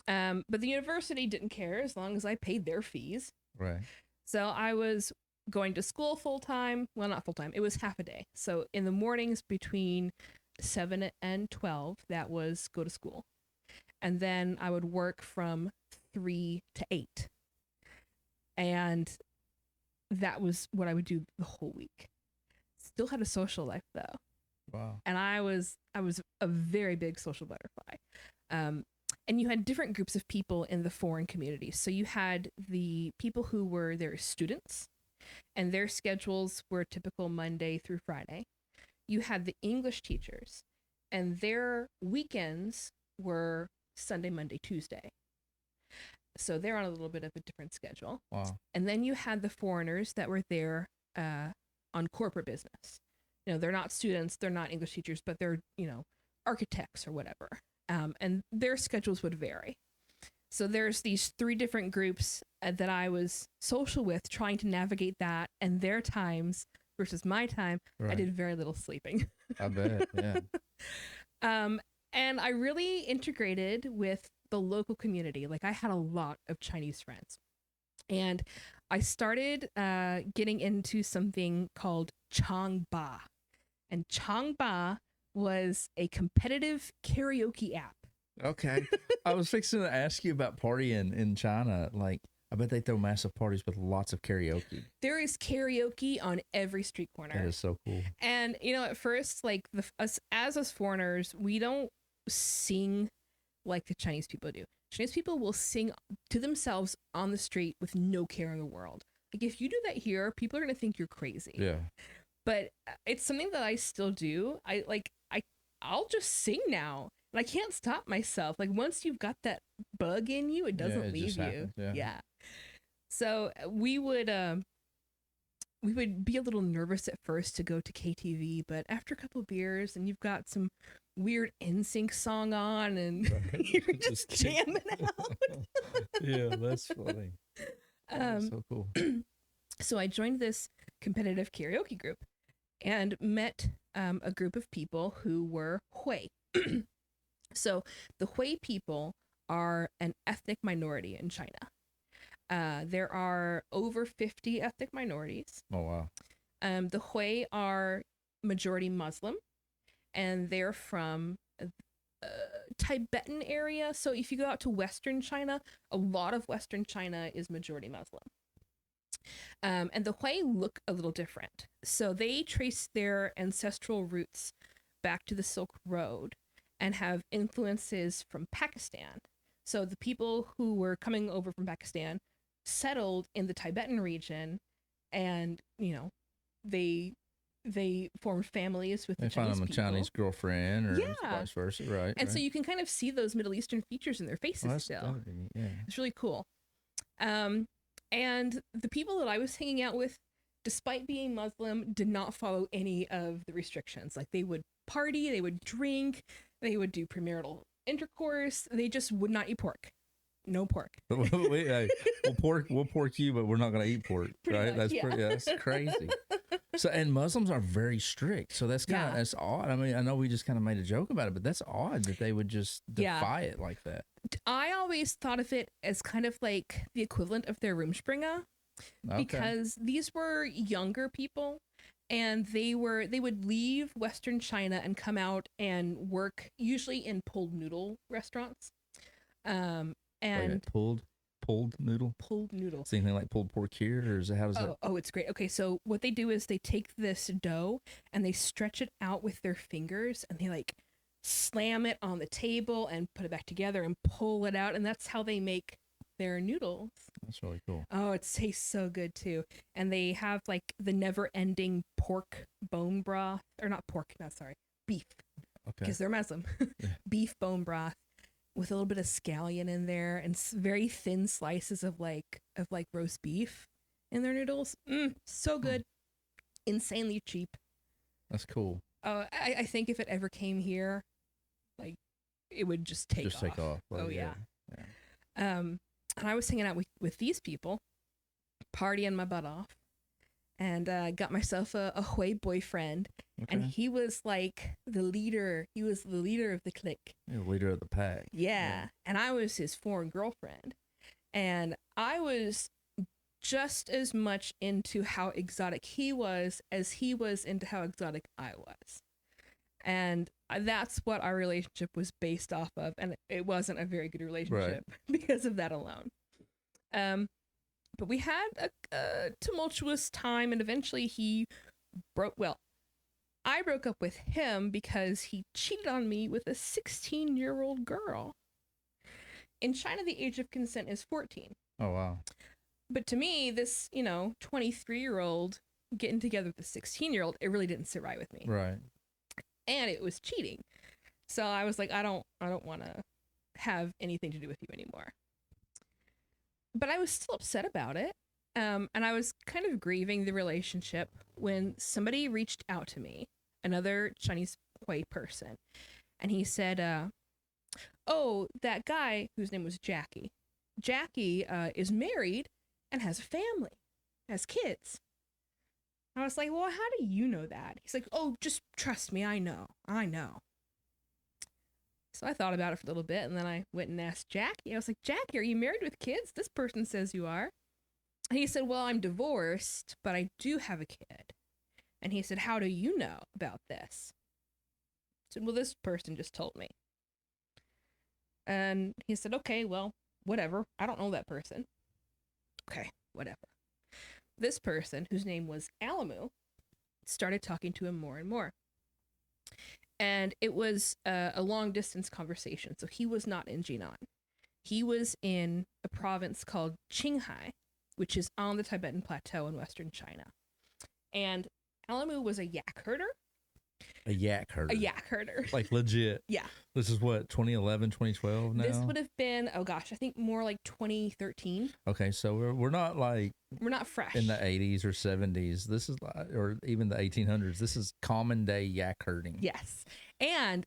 But the university didn't care as long as I paid their fees. Right. So I was going to school full-time. Well, not full-time. It was half a day. So in the mornings between 7 and 12, that was go to school. And then I would work from 3 to 8. And that was what I would do the whole week. Still had a social life though. Wow. And I was a very big social butterfly. And you had different groups of people in the foreign community. So you had the people who were their students, and their schedules were typical Monday through Friday. You had the English teachers, and their weekends were Sunday, Monday, Tuesday. So they're on a little bit of a different schedule. Wow. And then you had the foreigners that were there on corporate business. They're not students, they're not English teachers, but they're, architects or whatever. And their schedules would vary. So there's these 3 different groups that I was social with, trying to navigate that and their times versus my time. Right. I did very little sleeping. I bet. Yeah. And I really integrated with the local community. Like, I had a lot of Chinese friends. And I started getting into something called Changba. And Changba was a competitive karaoke app. Okay. I was fixing to ask you about partying in China. Like, I bet they throw massive parties with lots of karaoke. There is karaoke on every street corner. That is so cool. And, at first, like, as foreigners, we don't sing like the Chinese people do. Chinese people will sing to themselves on the street with no care in the world. Like, if you do that here, people are going to think you're crazy. Yeah. But it's something that I still do. I'll just sing now. And I can't stop myself. Like, once you've got that bug in you, it doesn't leave you. Happens, yeah. So we would be a little nervous at first to go to KTV, but after a couple of beers and you've got some weird NSYNC song on and you're just jamming out. Yeah, that's funny. That's so cool. So I joined this competitive karaoke group and met a group of people who were Hui. So the Hui people are an ethnic minority in China. There are over 50 ethnic minorities. Oh, wow. The Hui are majority Muslim, and they're from Tibetan area. So if you go out to Western China, a lot of Western China is majority Muslim. And the Hui look a little different. So they trace their ancestral roots back to the Silk Road and have influences from Pakistan. So the people who were coming over from Pakistan settled in the Tibetan region, and they formed families with the Chinese people. They found them a Chinese girlfriend, or vice versa, right? And so you can kind of see those Middle Eastern features in their faces still. Yeah, it's really cool. And the people that I was hanging out with, despite being Muslim, did not follow any of the restrictions. Like, they would party, they would drink, they would do premarital intercourse. They just would not eat pork. No pork. We'll pork you, but we're not going to eat pork, Pretty right? much, That's yeah. pretty. That's crazy. So, and Muslims are very strict. So that's kind of that's odd. I mean, I know we just kind of made a joke about it, but that's odd that they would just defy it like that. I always thought of it as kind of like the equivalent of their Rumspringa, because these were younger people, and they would leave Western China and come out and work usually in pulled noodle restaurants. And pulled noodle. Pulled noodle. Same thing like pulled pork here, or is it, how does that? Oh, it's great. Okay, so what they do is they take this dough and they stretch it out with their fingers, and they like slam it on the table and put it back together and pull it out, and that's how they make their noodles. That's really cool. Oh, it tastes so good too. And they have like the never-ending pork bone broth, or not pork, no, sorry, beef. Okay. Because they're Muslim. Beef bone broth with a little bit of scallion in there, and very thin slices of like roast beef in their noodles. So good. Insanely cheap. That's cool. I think if it ever came here, like, it would just take off. Like, oh yeah. And I was hanging out with these people, partying my butt off, and got myself a Hui boyfriend. And he was like the leader. He was the leader of the clique. The leader of the pack. Yeah. And I was his foreign girlfriend. And I was just as much into how exotic he was as he was into how exotic I was. And that's what our relationship was based off of. And it wasn't a very good relationship because of that alone. But we had a tumultuous time, and eventually he I broke up with him because he cheated on me with a 16-year-old girl. In China, the age of consent is 14. Oh, wow. But to me, this, 23-year-old getting together with a 16-year-old, it really didn't sit right with me. Right. And it was cheating. So I was like, I don't want to have anything to do with you anymore. But I was still upset about it. And I was kind of grieving the relationship when somebody reached out to me, another Chinese white person. And he said, oh, that guy whose name was Jackie. Jackie is married and has a family, has kids. I was like, well, how do you know that? He's like, oh, just trust me. I know. So I thought about it for a little bit, and then I went and asked Jackie. I was like, Jackie, are you married with kids? This person says you are. And he said, well, I'm divorced, but I do have a kid. And he said, how do you know about this? I said, well, this person just told me. And he said, okay, well, whatever. I don't know that person. Okay, whatever. This person, whose name was Alamu, started talking to him more and more. And it was a long-distance conversation. So he was not in Jinan. He was in a province called Qinghai, which is on the Tibetan Plateau in western China. And Alamu was a yak herder. A yak herder. A yak herder. Like legit. Yeah. This is what, 2011, 2012 now? This would have been, oh gosh, I think more like 2013. Okay, so we're not like... We're not fresh. In the 80s or 70s. This is like, or even the 1800s. This is common day yak herding. Yes. And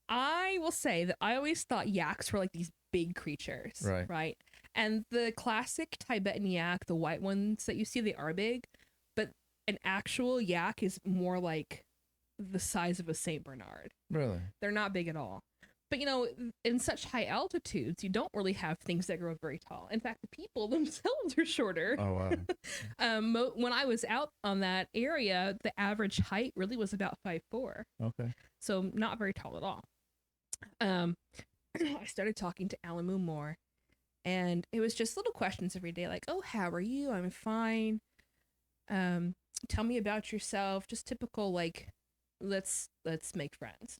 I will say that I always thought yaks were like these big creatures. Right. And the classic Tibetan yak, the white ones that you see, they are big. But an actual yak is more like the size of a Saint Bernard. Really? They're not big at all. But, in such high altitudes, you don't really have things that grow very tall. In fact, the people themselves are shorter. Oh, wow. When I was out on that area, the average height really was about 5'4". Okay. So not very tall at all. I started talking to Alamu more. And it was just little questions every day, like, oh, how are you? I'm fine. Tell me about yourself. Just typical, like, let's make friends.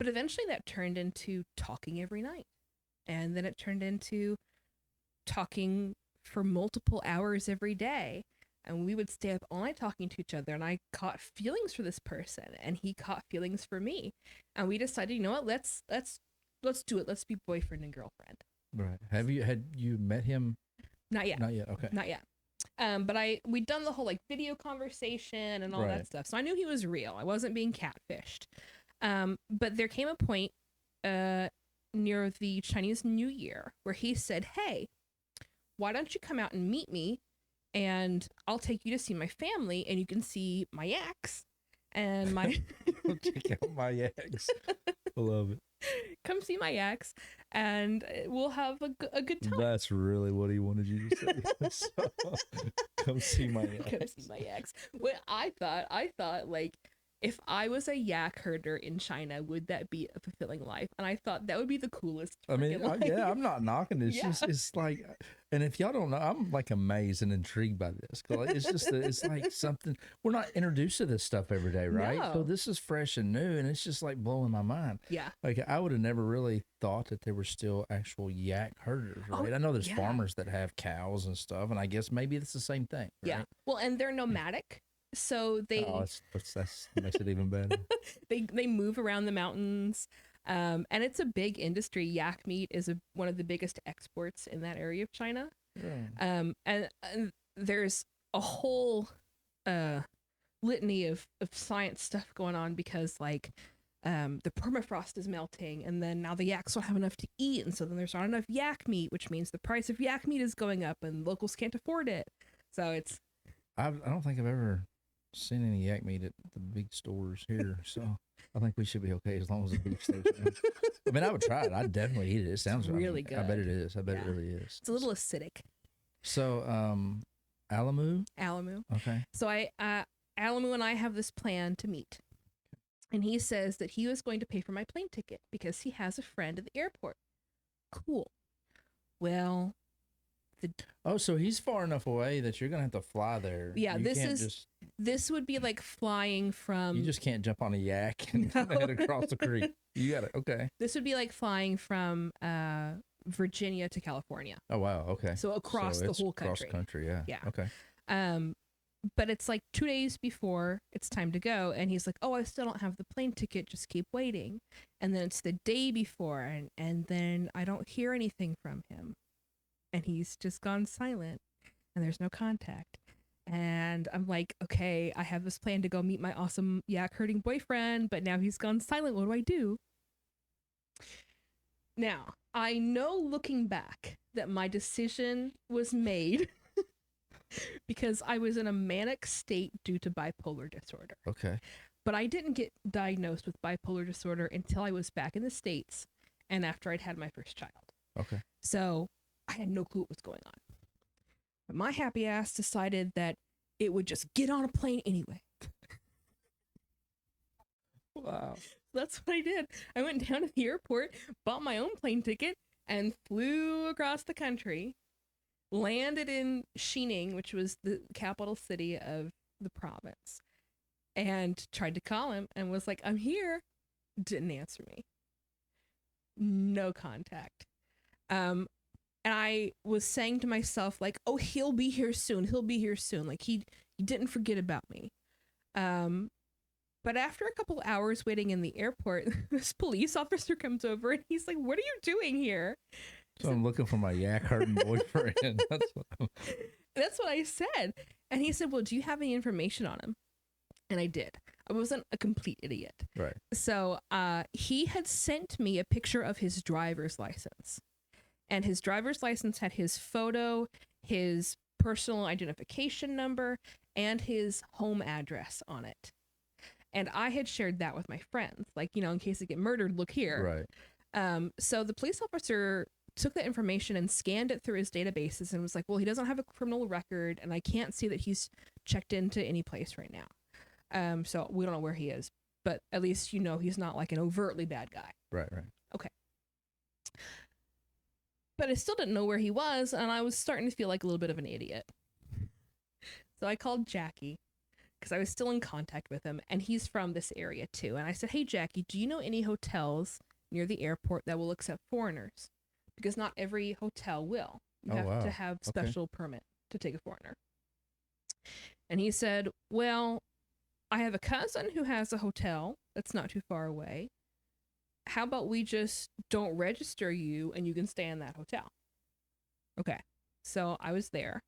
But eventually that turned into talking every night. And then it turned into talking for multiple hours every day. And we would stay up all night talking to each other. And I caught feelings for this person, and he caught feelings for me. And we decided, you know what, let's do it. Let's be boyfriend and girlfriend. Right. Had you met him? Not yet. Not yet. Okay. Not yet. But we'd done the whole like video conversation and all that stuff. So I knew he was real. I wasn't being catfished. But there came a point, near the Chinese New Year where he said, "Hey, why don't you come out and meet me, and I'll take you to see my family, and you can see my yaks and my Check out my eggs. I love it. come see my yaks, and we'll have a good time." That's really what he wanted you to say. So, come see my eggs. Come see my yaks. Well, I thought like, if I was a yak herder in China, would that be a fulfilling life? And I thought that would be the coolest. I mean, freaking life. yeah, I'm not knocking it. It's Yeah. just, it's like, and if y'all don't know, I'm like amazed and intrigued by this. 'Cause it's just, it's like something, we're not introduced to this stuff every day, right? So No. this is fresh and new, and it's just like blowing my mind. Yeah. Like, I would have never really thought that there were still actual yak herders, right? Oh, I know there's yeah. farmers that have cows and stuff, and I guess maybe it's the same thing. Right? Yeah. Well, and they're nomadic, so they Oh, that's makes it even better. they move around the mountains. And it's a big industry. Yak meat is one of the biggest exports in that area of China. Yeah. And there's a whole litany of science stuff going on because like the permafrost is melting, and then now the yaks don't have enough to eat, and so then there's not enough yak meat, which means the price of yak meat is going up, and locals can't afford it. So it's I don't think I've ever seen any yak meat at the big stores here, so I think we should be okay as long as the beef stays. I mean, I would try it. I'd definitely eat it. It sounds really I bet good. it is. I bet it Yeah. really is. a little acidic. So, Alamu. Alamu. Okay. So Alamu and I have this plan to meet. And he says that he was going to pay for my plane ticket because he has a friend at the airport. Cool. Well, Oh, so he's far enough away that you're gonna have to fly there. Yeah, You this can't is- just, this would be like flying from you just can't jump on a yak and No. head across the creek. You got it. Okay. this would be like flying from Virginia to California. Oh wow. Okay. So across the it's whole across country. country. Yeah. Yeah. Okay. But it's like 2 days before it's time to go, and he's like, "Oh, I still don't have the plane ticket. Just keep waiting." And then it's the day before, and then I don't hear anything from him, and he's just gone silent, and there's no contact. And I'm like, okay, I have this plan to go meet my awesome yak herding boyfriend, but now he's gone silent. What do I do? Now, I know looking back that my decision was made because I was in a manic state due to bipolar disorder. Okay. But I didn't get diagnosed with bipolar disorder until I was back in the States and after I'd had my first child. Okay. So I had no clue what was going on. But my happy ass decided that it would just get on a plane anyway. Wow. That's what I did. I went down to the airport, bought my own plane ticket, and flew across the country. Landed in Xining, which was the capital city of the province, and tried to call him and was like, "I'm here." Didn't answer me. No contact. And I was saying to myself, like, "Oh, he'll be here soon. He'll be here soon." Like he didn't forget about me. But after a couple hours waiting in the airport, this police officer comes over and he's like, "What are you doing here?" So I'm looking for my yak herding boyfriend. That's what I said. And he said, "Well, do you have any information on him?" And I did. I wasn't a complete idiot. Right. So he had sent me a picture of his driver's license. And his driver's license had his photo, his personal identification number, and his home address on it. And I had shared that with my friends. Like, you know, in case I get murdered, look here. Right. So the police officer took that information and scanned it through his databases and was like, "Well, he doesn't have a criminal record, and I can't see that he's checked into any place right now. So we don't know where he is, but at least you know he's not like an overtly bad guy." Right. Right. Okay. But I still didn't know where he was, and I was starting to feel like a little bit of an idiot. So I called Jackie because I was still in contact with him, and he's from this area too. And I said, "Hey, Jackie, do you know any hotels near the airport that will accept foreigners? Because not every hotel will. You Oh, have wow. to have Okay. special permit to take a foreigner." And he said, "Well, I have a cousin who has a hotel that's not too far away. How about we just don't register you and you can stay in that hotel?" Okay. So I was there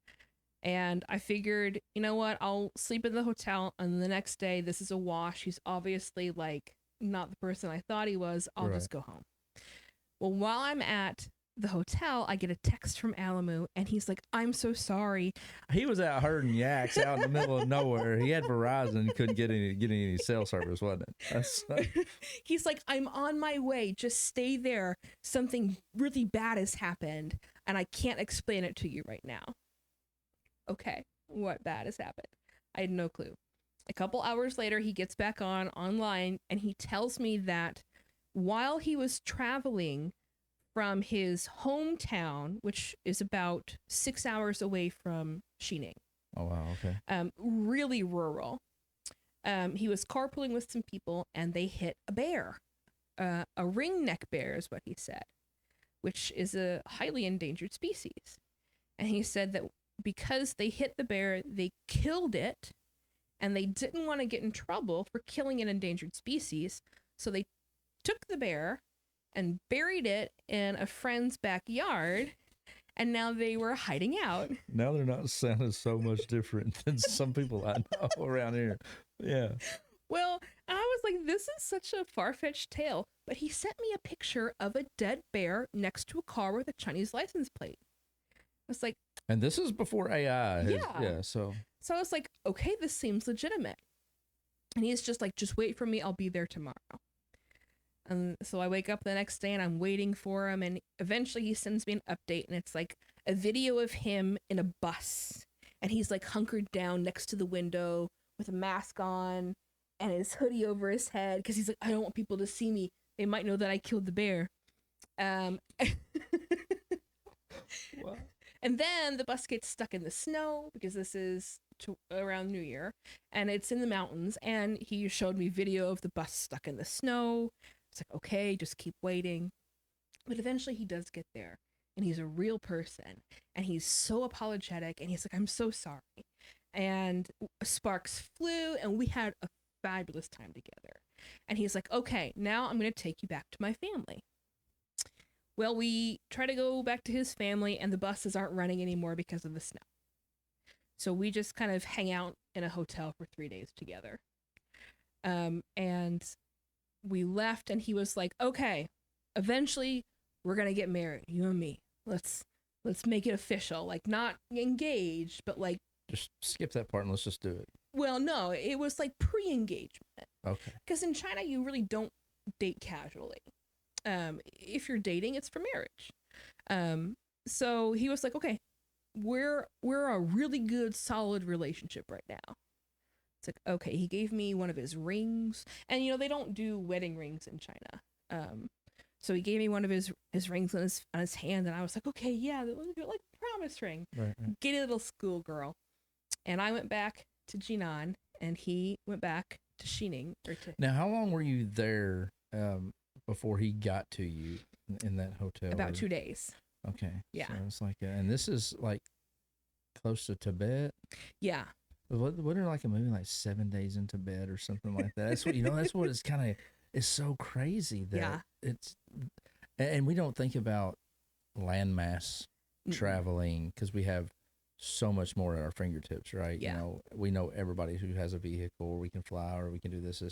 and I figured, you know what? I'll sleep in the hotel, and the next day, this is a wash. He's obviously like not the person I thought he was. I'll just go home. Well, while I'm at the hotel, I get a text from Alamu, and he's like, "I'm so sorry." He was out herding yaks out in the middle of nowhere. He had Verizon and couldn't get any cell service, wasn't it? That's He's like, "I'm on my way. Just stay there. Something really bad has happened, and I can't explain it to you right now." Okay, what bad has happened? I had no clue. A couple hours later, he gets back online, and he tells me that while he was traveling from his hometown, which is about 6 hours away from Xining, oh wow, okay. really rural, he was carpooling with some people, and they hit a bear. A ringneck bear is what he said, which is a highly endangered species. And he said that because they hit the bear, they killed it, and they didn't want to get in trouble for killing an endangered species. So they took the bear and buried it in a friend's backyard, and now they were hiding out. Now they're not sounding so much different than some people I know around here. Yeah. Well, I was like, this is such a far-fetched tale. But he sent me a picture of a dead bear next to a car with a Chinese license plate. I was like, And this is before AI. Yeah. So I was like, okay, this seems legitimate. And he's just like, just wait for me. I'll be there tomorrow. And so I wake up the next day and I'm waiting for him. And eventually he sends me an update, and it's like a video of him in a bus. And he's like hunkered down next to the window with a mask on and his hoodie over his head, because he's like, I don't want people to see me. They might know that I killed the bear. what? And then the bus gets stuck in the snow, because this is around New Year, and it's in the mountains. And he showed me video of the bus stuck in the snow. It's like, okay, just keep waiting. But eventually he does get there, and he's a real person, and he's so apologetic, and he's like, I'm so sorry. And sparks flew, and we had a fabulous time together. And he's like, okay, now I'm going to take you back to my family. Well, we try to go back to his family, and the buses aren't running anymore because of the snow. So we just kind of hang out in a hotel for 3 days together. And we left, and he was like, okay, eventually we're going to get married, you and me. Let's make it official. Like, not engaged, but like, Just skip that part and let's just do it. well, no, it was like pre-engagement. Okay. Because in China, you really don't date casually. If you're dating, it's for marriage. So he was like, okay, we're a really good, solid relationship right now. It's like, okay, he gave me one of his rings, and they don't do wedding rings in China. So he gave me one of his rings on his hand, and I was like, okay, yeah, like promise ring. Right. Giddy little schoolgirl. And I went back to Jinan, and he went back to Xining. Now, how long were you there before he got to you in that hotel? About 2 days. Okay. Yeah. So it's like, and this is like close to Tibet. Yeah. Wasn't there like a movie like 7 Days in Tibet or something like that? That's what That's what it's kind of. It's so crazy that it's, and we don't think about landmass traveling because we have so much more at our fingertips, right? Yeah. We know everybody who has a vehicle, or we can fly, or we can do this.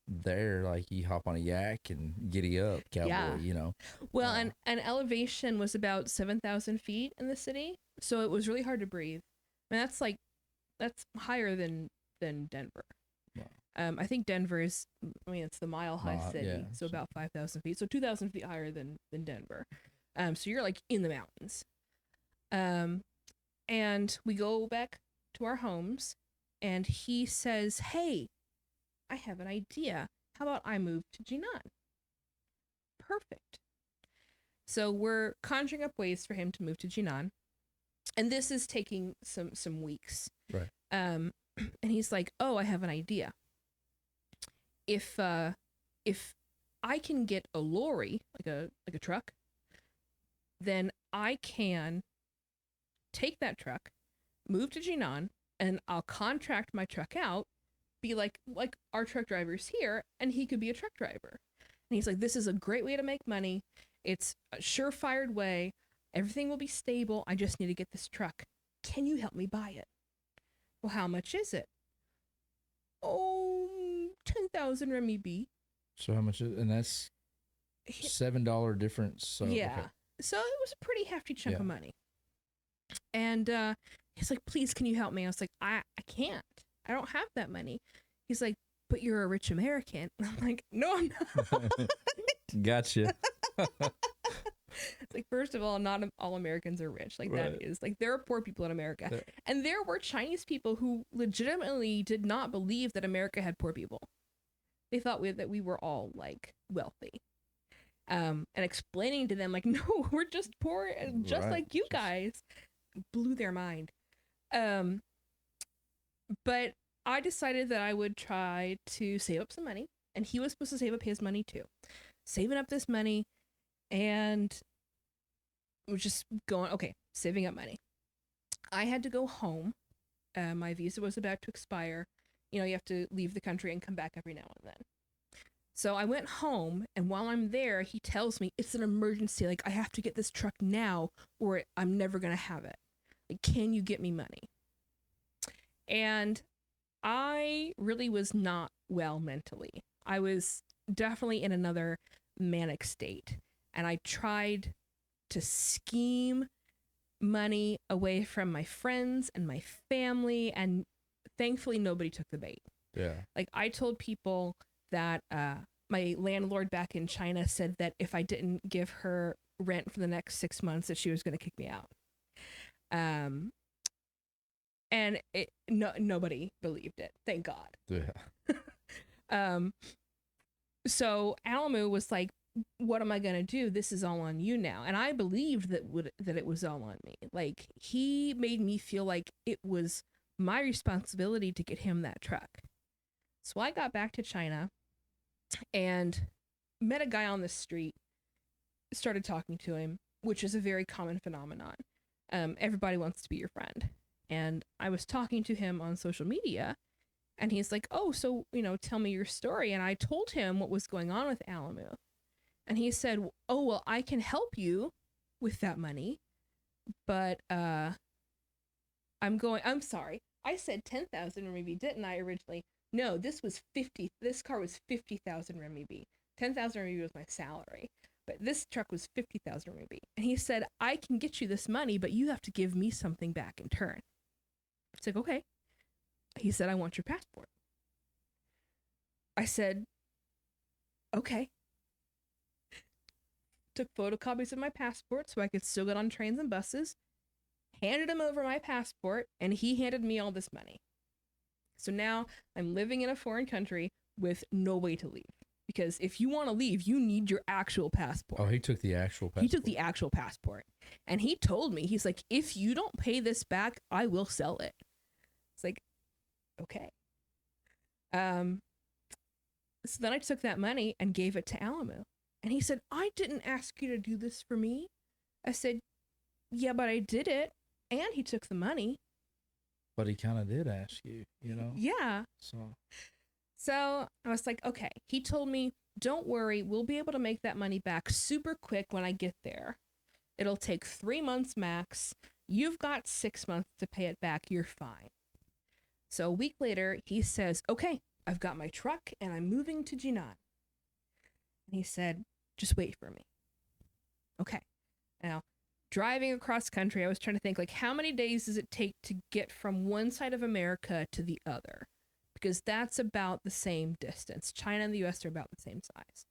There, like, you hop on a yak and giddy up, cowboy. Yeah. Well, and elevation was about 7,000 feet in the city, so it was really hard to breathe. I mean, that's higher than Denver. Wow. I think Denver is, it's the mile high city, so about 5,000 feet, so 2,000 feet higher than Denver. So you're like in the mountains. And we go back to our homes, and he says, hey, I have an idea. How about I move to Jinan? Perfect. So we're conjuring up ways for him to move to Jinan. And this is taking some weeks. Right. And he's like, oh, I have an idea. If I can get a lorry, like a truck, then I can take that truck, move to Jinan, and I'll contract my truck out, be like our truck drivers here, and he could be a truck driver. And he's like, this is a great way to make money. It's a surefire way. Everything will be stable. I just need to get this truck. Can you help me buy it? Well, how much is it? Oh, 10,000 renminbi. So how much is, and that's $7 difference. So Yeah. okay. So it was a pretty hefty chunk Yeah. of money. And he's like, please, can you help me? I was like, I can't. I don't have that money. He's like, but you're a rich American. And I'm like, no, I'm not. Gotcha. It's like, first of all, not all Americans are rich. Like, Right. that is, like, there are poor people in America. There- And there were Chinese people who legitimately did not believe that America had poor people. They thought that we were all, like, wealthy. And explaining to them, like, no, we're just poor, just Right. like you guys. Blew their mind. But I decided that I would try to save up some money, and he was supposed to save up his money too. Saving up this money, and was just going, okay, saving up money. I had to go home. My visa was about to expire. You know, you have to leave the country and come back every now and then. So I went home, and while I'm there, he tells me it's an emergency. Like, I have to get this truck now, or I'm never going to have it. Like, can you get me money? And I really was not well mentally. I was definitely in another manic state. And I tried to scheme money away from my friends and my family. And thankfully, nobody took the bait. Yeah. Like, I told people that my landlord back in China said that if I didn't give her rent for the next 6 months, that she was going to kick me out. And nobody believed it. Thank God. Yeah. So Alamu was like, what am I going to do? This is all on you now. And I believed that it was all on me. Like, he made me feel like it was my responsibility to get him that truck. So I got back to China and met a guy on the street, started talking to him, which is a very common phenomenon. Everybody wants to be your friend. And I was talking to him on social media, and he's like, oh, so, tell me your story. And I told him what was going on with Alamu. And he said, oh, well, I can help you with that money, but I'm sorry. I said 10,000 renminbi, didn't I originally? No, this car was 50,000 renminbi. 10,000 renminbi was my salary. But this truck was 50,000 renminbi. And he said, I can get you this money, but you have to give me something back in turn. It's like, okay. He said, I want your passport. I said, okay. Took photocopies of my passport so I could still get on trains and buses. Handed him over my passport, and he handed me all this money. So now I'm living in a foreign country with no way to leave. Because if you want to leave, you need your actual passport. Oh, he took the actual passport. He took the actual passport. And he told me, he's like, if you don't pay this back, I will sell it. It's like, okay. So then I took that money and gave it to Alamu. And he said, I didn't ask you to do this for me. I said, yeah, but I did it. And he took the money. But he kind of did ask you, Yeah. So I was like, okay. He told me, don't worry, we'll be able to make that money back super quick when I get there. It'll take 3 months max. You've got 6 months to pay it back. You're fine. So a week later, he says, okay, I've got my truck and I'm moving to Jinan. And he said, just wait for me. Okay. Now, driving across country, I was trying to think, like, how many days does it take to get from one side of America to the other? Because that's about the same distance. China and the US are about the same size.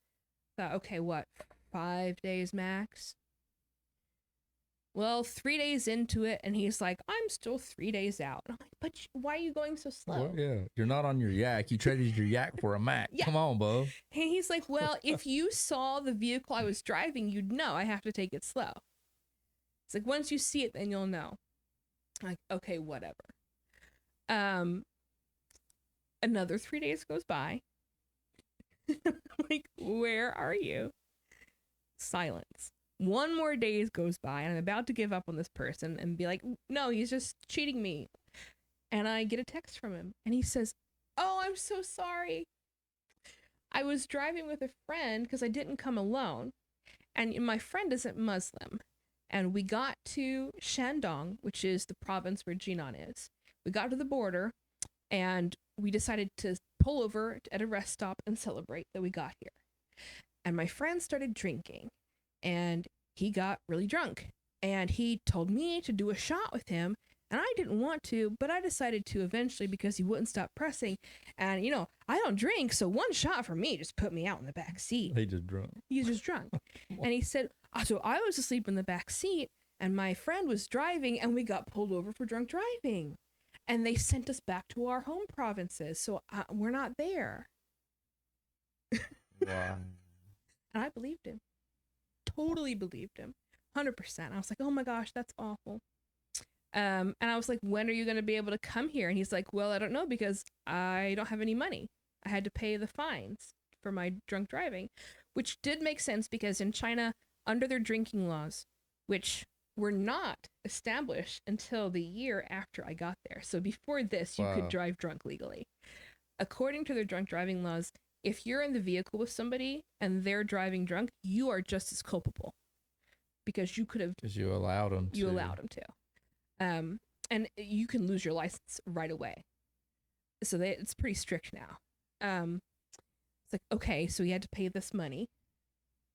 Thought, okay, what, 5 days max? Well, 3 days into it, and he's like, I'm still 3 days out. And I'm like, but why are you going so slow? Well, yeah, you're not on your yak. You traded your yak for a Mac. Yeah. Come on, bub. And he's like, well, if you saw the vehicle I was driving, you'd know I have to take it slow. It's like, once you see it, then you'll know. I'm like, okay, whatever. Another 3 days goes by. Like, where are you? Silence. One more days goes by, and I'm about to give up on this person and be like, no, he's just cheating me. And I get a text from him, and he says, oh, I'm so sorry. I was driving with a friend because I didn't come alone, and my friend isn't Muslim. And we got to Shandong, which is the province where Jinan is. We got to the border, and we decided to pull over at a rest stop and celebrate that we got here. And my friend started drinking, and he got really drunk. And he told me to do a shot with him, and I didn't want to, but I decided to eventually because he wouldn't stop pressing. And, I don't drink, so one shot for me just put me out in the back seat. He just drunk. He's just drunk. And he said, so I was asleep in the back seat, and my friend was driving, and we got pulled over for drunk driving. And they sent us back to our home provinces, so we're not there. Wow. And I believed him. Totally believed him. 100%. I was like, oh my gosh, that's awful. And I was like, when are you going to be able to come here? And he's like, well, I don't know because I don't have any money. I had to pay the fines for my drunk driving, which did make sense because in China, under their drinking laws, which were not established until the year after I got there. So before this, you could drive drunk legally. According to their drunk driving laws, if you're in the vehicle with somebody and they're driving drunk, you are just as culpable because you could have. Because you allowed them to. You allowed them to. And you can lose your license right away. So it's pretty strict now. It's like, okay, so he had to pay this money.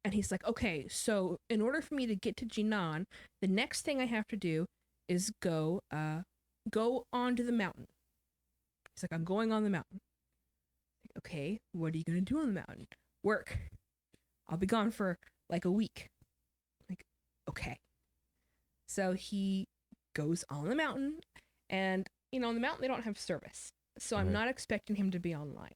And he's like, okay, so in order for me to get to Jinan, the next thing I have to do is go onto the mountain. He's like, I'm going on the mountain. Like, okay, what are you going to do on the mountain? Work. I'll be gone for like a week. Like, okay. So he goes on the mountain, and, on the mountain they don't have service. So I'm not expecting him to be online.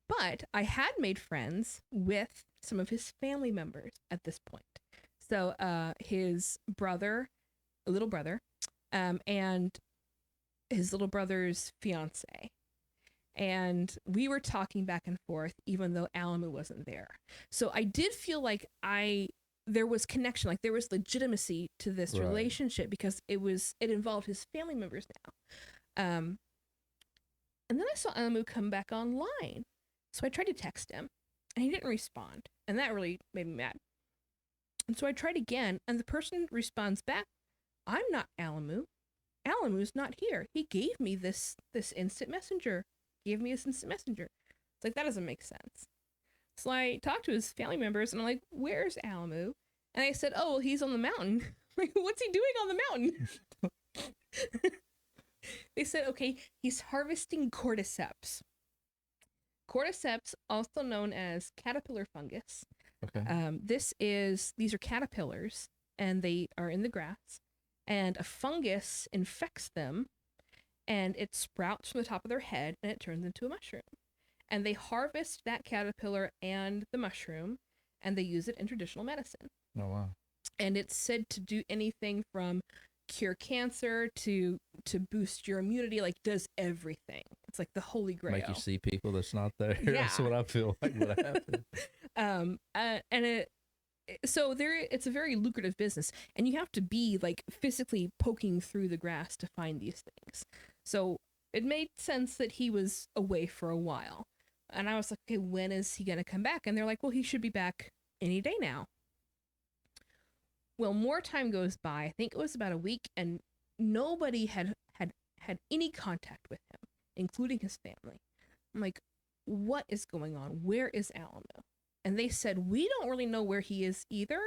But I had made friends with some of his family members at this point. So his brother, little brother, and his little brother's fiance. And we were talking back and forth, even though Alamu wasn't there. So I did feel like there was connection, like there was legitimacy to this relationship because it involved his family members now. And then I saw Alamu come back online. So I tried to text him, and he didn't respond. And that really made me mad. And so I tried again, and the person responds back, I'm not Alamu. Alamu's not here. He gave me this instant messenger. It's like, that doesn't make sense. So I talked to his family members, and I'm like, where's Alamu? And they said, oh, well, he's on the mountain. Like, what's he doing on the mountain? They said, okay, he's harvesting cordyceps. Cordyceps, also known as caterpillar fungus. Okay. These are caterpillars, and they are in the grass, and a fungus infects them, and it sprouts from the top of their head, and it turns into a mushroom. And they harvest that caterpillar and the mushroom, and they use it in traditional medicine. Oh, wow. And it's said to do anything from cure cancer to boost your immunity, like does everything. It's like the holy grail. Make you see people that's not there. Yeah. That's what I feel like would happen. It's a very lucrative business, and you have to be like physically poking through the grass to find these things. So it made sense that he was away for a while. And I was like, okay, when is he going to come back? And they're like, well, he should be back any day now. Well, more time goes by. I think it was about a week, and nobody had any contact with him, including his family. I'm like, what is going on? Where is Alamo? And they said, we don't really know where he is either,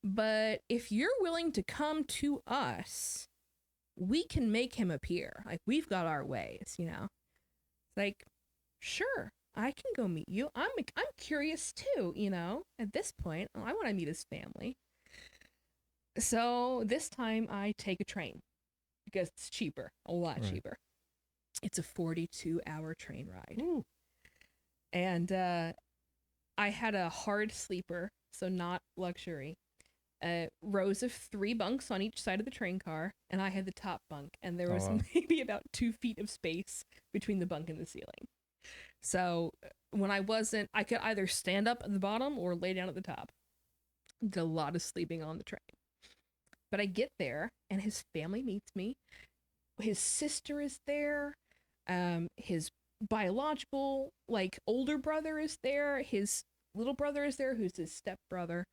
but if you're willing to come to us, we can make him appear. Like, we've got our ways, It's like, sure, I can go meet you. I'm curious too, At this point, I want to meet his family. So this time I take a train because it's cheaper, a lot cheaper. It's a 42-hour train ride. Ooh. And I had a hard sleeper, so not luxury. Rows of 3 bunks on each side of the train car, and I had the top bunk, and there was maybe about 2 feet of space between the bunk and the ceiling. So when I could either stand up at the bottom or lay down at the top. Did a lot of sleeping on the train. But I get there, and his family meets me. His sister is there. His biological, older brother is there. His little brother is there, who's his stepbrother.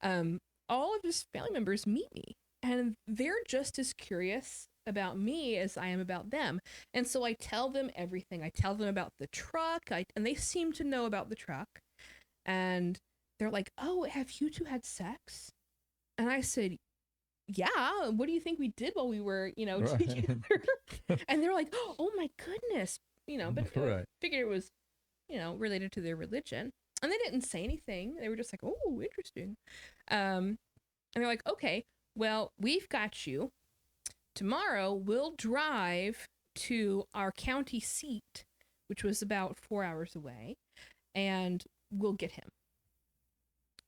All of his family members meet me, and they're just as curious about me as I am about them. And so I tell them everything. I tell them about the truck, and they seem to know about the truck. And they're like, "Oh, have you two had sex?" And I said, "Yeah. What do you think we did while we were, Right. together?" And they're like, "Oh my goodness," but Right. figured it was, related to their religion. And they didn't say anything. They were just like, "Oh, interesting." And they're like, "Okay, well, we've got you. Tomorrow we'll drive to our county seat, which was about 4 hours away, and we'll get him."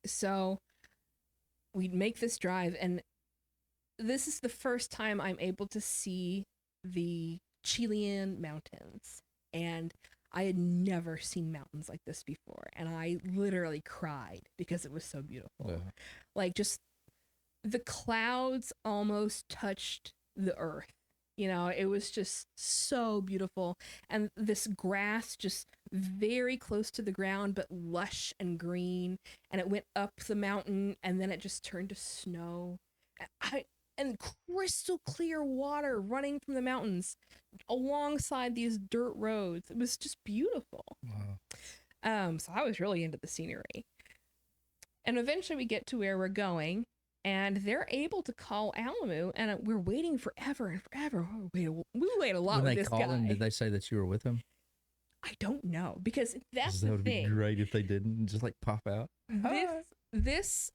So we make this drive, and this is the first time I'm able to see the Chilean mountains. And I had never seen mountains like this before. And I literally cried because it was so beautiful. Yeah. Like, just the clouds almost touched the earth. It was just so beautiful. And this grass just very close to the ground, but lush and green. And it went up the mountain, and then it just turned to snow. And crystal clear water running from the mountains alongside these dirt roads. It was just beautiful. Wow. So I was really into the scenery. And eventually we get to where we're going, and they're able to call Alamu, and we're waiting forever and forever. We wait a lot When with they this called guy. him, did they say that you were with him? I don't know, because that's That the would be thing. great if they didn't just like pop out. This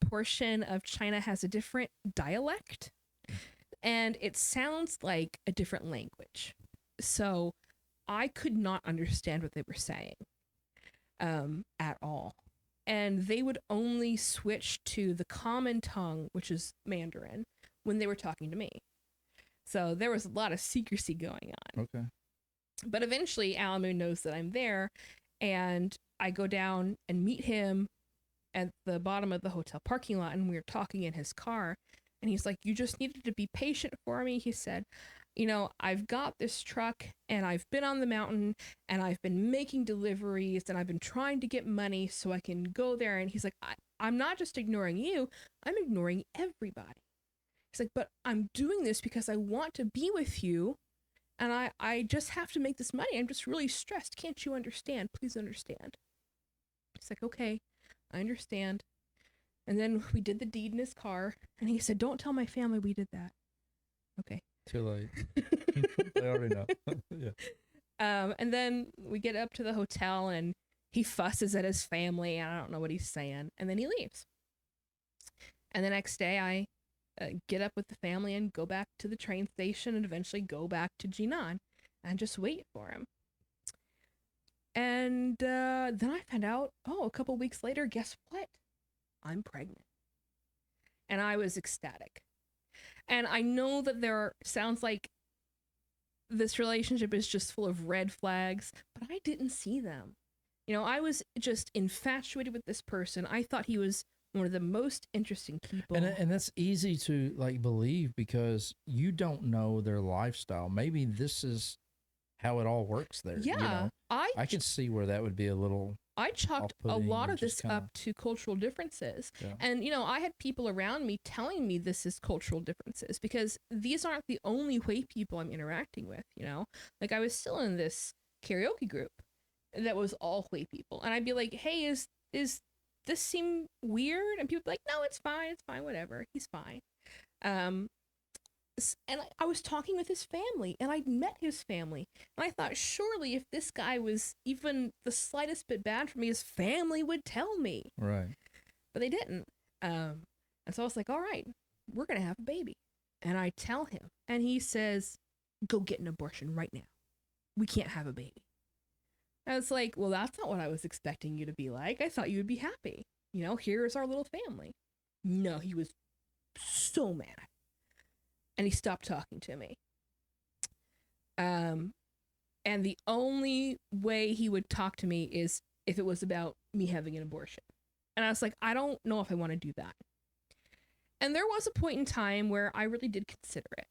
portion of China has a different dialect, and it sounds like a different language. So I could not understand what they were saying at all. And they would only switch to the common tongue, which is Mandarin, when they were talking to me. So there was a lot of secrecy going on. Okay. But eventually, Alamu knows that I'm there, and I go down and meet him at the bottom of the hotel parking lot, and we were talking in his car. And he's like, "You just needed to be patient for me," he said. "I've got this truck, and I've been on the mountain, and I've been making deliveries, and I've been trying to get money so I can go there." And he's like, I'm not just ignoring you, I'm ignoring everybody. He's like, "But I'm doing this because I want to be with you, and I just have to make this money. I'm just really stressed. Can't you understand? Please understand." He's like, "Okay, I understand." And then we did the deed in his car, and he said, "Don't tell my family we did that." Okay. Too late. They already know. Yeah. And then we get up to the hotel, and he fusses at his family, and I don't know what he's saying. And then he leaves. And the next day, I get up with the family and go back to the train station, and eventually go back to Jinan and just wait for him. And then I found out, a couple weeks later, guess what? I'm pregnant. And I was ecstatic. And I know that sounds like this relationship is just full of red flags, but I didn't see them. I was just infatuated with this person. I thought he was one of the most interesting people. And that's easy to like believe because you don't know their lifestyle. Maybe this is how it all works there. Yeah. I can see where that would be a little. I chalked a off-putting lot or of just this kinda- up to cultural differences. Yeah. And, I had people around me telling me this is cultural differences because these aren't the only white people I'm interacting with, Like, I was still in this karaoke group that was all white people. And I'd be like, "Hey, is this seem weird?" And people would be like, "No, it's fine, whatever. He's fine." And I was talking with his family, and I'd met his family. And I thought, surely if this guy was even the slightest bit bad for me, his family would tell me. Right. But they didn't. And so I was like, "All right, we're going to have a baby." And I tell him, and he says, "Go get an abortion right now. We can't have a baby." I was like, "Well, that's not what I was expecting you to be like. I thought you would be happy. Here's our little family." No, he was so mad. And he stopped talking to me. And the only way he would talk to me is if it was about me having an abortion. And I was like, I don't know if I want to do that. And there was a point in time where I really did consider it.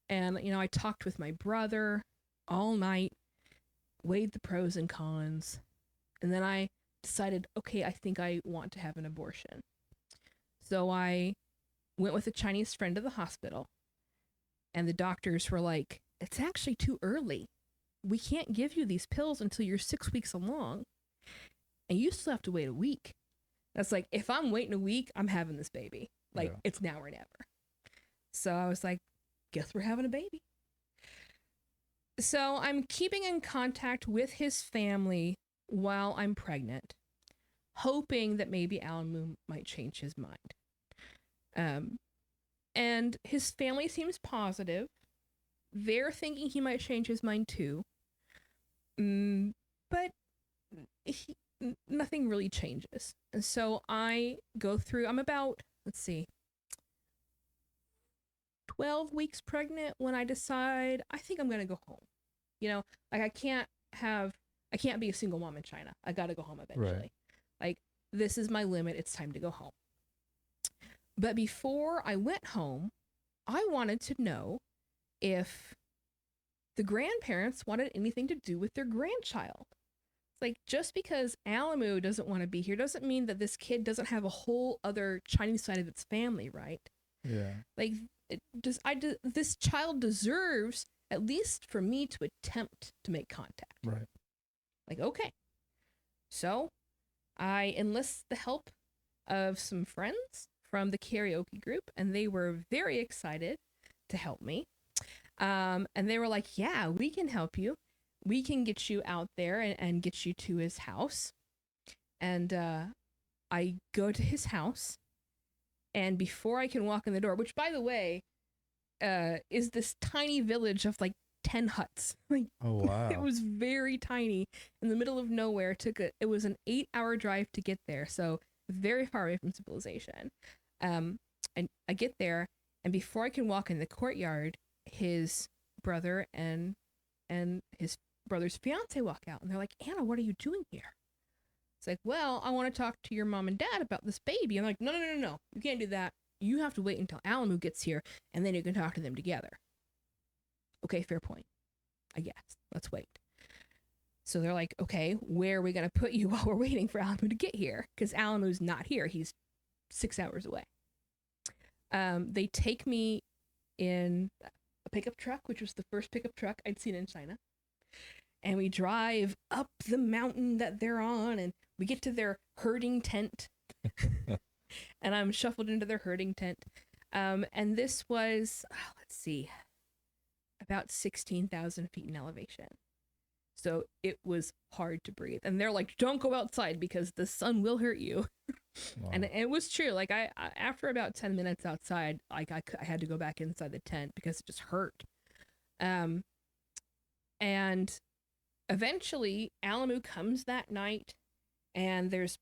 And, I talked with my brother all night, weighed the pros and cons. And then I decided, okay, I think I want to have an abortion. So I went with a Chinese friend to the hospital. And the doctors were like, "It's actually too early. We can't give you these pills until you're 6 weeks along." and you still have to wait a week. That's like, if I'm waiting a week, I'm having this baby. Like, Yeah. it's now or never. So I was like, guess we're having a baby. So I'm keeping in contact with his family while I'm pregnant, hoping that maybe Alamu might change his mind. Um, and his family seems positive. They're thinking he might change his mind too. But nothing really changes. And so I go through, I'm about, let's see, 12 weeks pregnant when I decide I think I'm going to go home. You know, like I can't be a single mom in China. I got to go home eventually. Right. Like, this is my limit. It's time to go home. But before I went home, I wanted to know if the grandparents wanted anything to do with their grandchild. It's like, just because Alamu doesn't want to be here doesn't mean that this kid doesn't have a whole other Chinese side of its family, right? Yeah. Like, this child deserves at least for me to attempt to make contact. Right. Like, okay. So I enlist the help of some friends from the karaoke group, and they were very excited to help me. And they were like, yeah, we can help you. We can get you out there and get you to his house. And I go to his house, and before I can walk in the door, which, by the way, is this tiny village of like 10 huts. Like, Oh, wow. it was very tiny in the middle of nowhere. It was an 8-hour drive to get there, so very far away from civilization. And I get there, and before I can walk in the courtyard, his brother and his brother's fiance walk out, and they're like, Anna, what are you doing here? It's like, well, I want to talk to your mom and dad about this baby. I'm like, no, you can't do that. You have to wait until Alamu gets here, and then you can talk to them together. Okay, fair point. I guess. Let's wait. So they're like, okay, where are we going to put you while we're waiting for Alamu to get here? Because Alamu's not here. He's 6 hours away. They take me in a pickup truck, which was the first pickup truck I'd seen in China. And we drive up the mountain that they're on, and we get to their herding tent. And I'm shuffled into their herding tent. And this was, let's see, about 16,000 feet in elevation. So it was hard to breathe. And they're like, don't go outside because the sun will hurt you. Wow. And it was true. Like, I after about 10 minutes outside, like I had to go back inside the tent because it just hurt. And eventually Alamu comes that night, and there's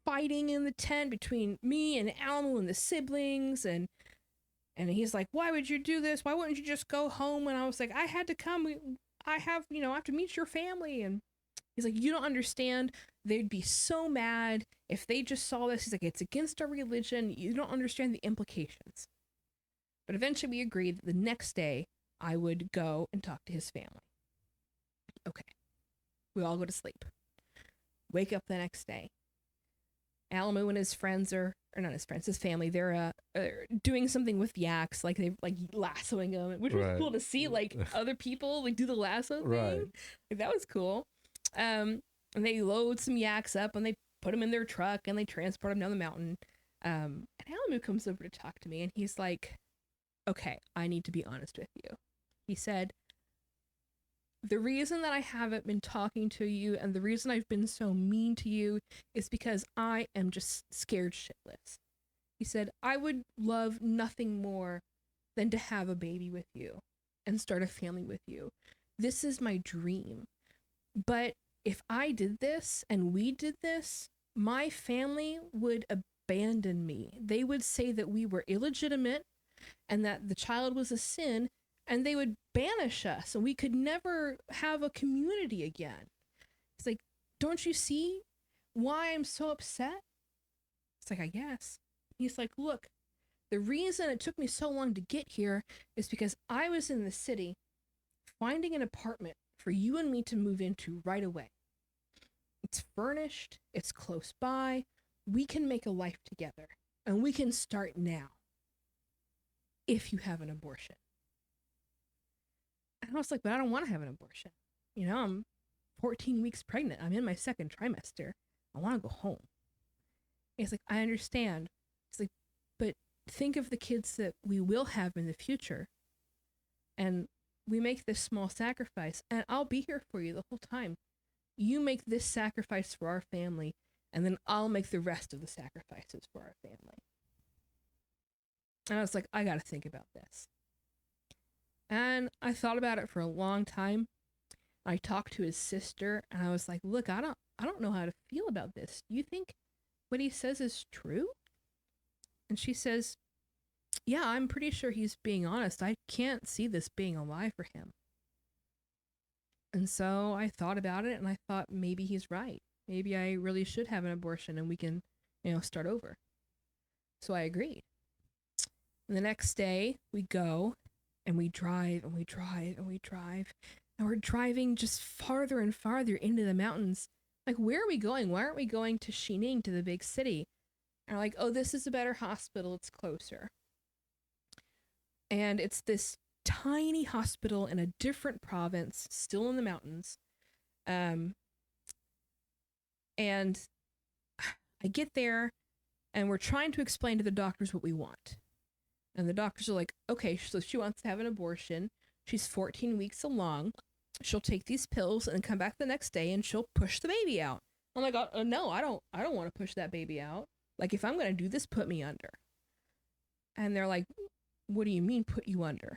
fighting in the tent between me and Alamu and the siblings, and he's like, why would you do this? Why wouldn't you just go home? And I was like, I had to come. I have to meet your family. And he's like, you don't understand. They'd be so mad if they just saw this. He's like, it's against our religion. You don't understand the implications. But eventually we agreed that the next day I would go and talk to his family. Okay. We all go to sleep. Wake up the next day. Alamu and his friends or not his friends, his family, they're doing something with yaks, like they like lassoing them, which was cool to see, like other people like do the lasso thing. Right. Like, that was cool. And they load some yaks up and they put them in their truck and they transport them down the mountain. And Alamu comes over to talk to me, and he's like, okay, I need to be honest with you. He said, the reason that I haven't been talking to you and the reason I've been so mean to you is because I am just scared shitless. He said, I would love nothing more than to have a baby with you and start a family with you. This is my dream. But if I did this and we did this, my family would abandon me. They would say that we were illegitimate and that the child was a sin, and they would banish us, and we could never have a community again. It's like, don't you see why I'm so upset? It's like, I guess. He's like, look, the reason it took me so long to get here is because I was in the city finding an apartment for you and me to move into right away. It's furnished, it's close by, we can make a life together, and we can start now if you have an abortion. And I was like, but I don't want to have an abortion. I'm 14 weeks pregnant. I'm in my second trimester. I want to go home. He's like, I understand. He's like, but think of the kids that we will have in the future. And we make this small sacrifice, and I'll be here for you the whole time. You make this sacrifice for our family, and then I'll make the rest of the sacrifices for our family. And I was like, I got to think about this. And I thought about it for a long time. I talked to his sister, and I was like, look, I don't know how to feel about this. Do you think what he says is true? And she says, yeah, I'm pretty sure he's being honest. I can't see this being a lie for him. And so I thought about it, and I thought maybe he's right. Maybe I really should have an abortion and we can, start over. So I agreed. And the next day we go and we drive and we drive and we drive. And we're driving just farther and farther into the mountains. Like, where are we going? Why aren't we going to Xining, to the big city? And we're like, oh, this is a better hospital. It's closer. And it's this tiny hospital in a different province, still in the mountains. And I get there, and we're trying to explain to the doctors what we want. And the doctors are like, okay, so she wants to have an abortion. She's 14 weeks along. She'll take these pills and then come back the next day and she'll push the baby out. I'm like, oh, no, I don't want to push that baby out. Like, if I'm going to do this, put me under. And they're like, what do you mean put you under?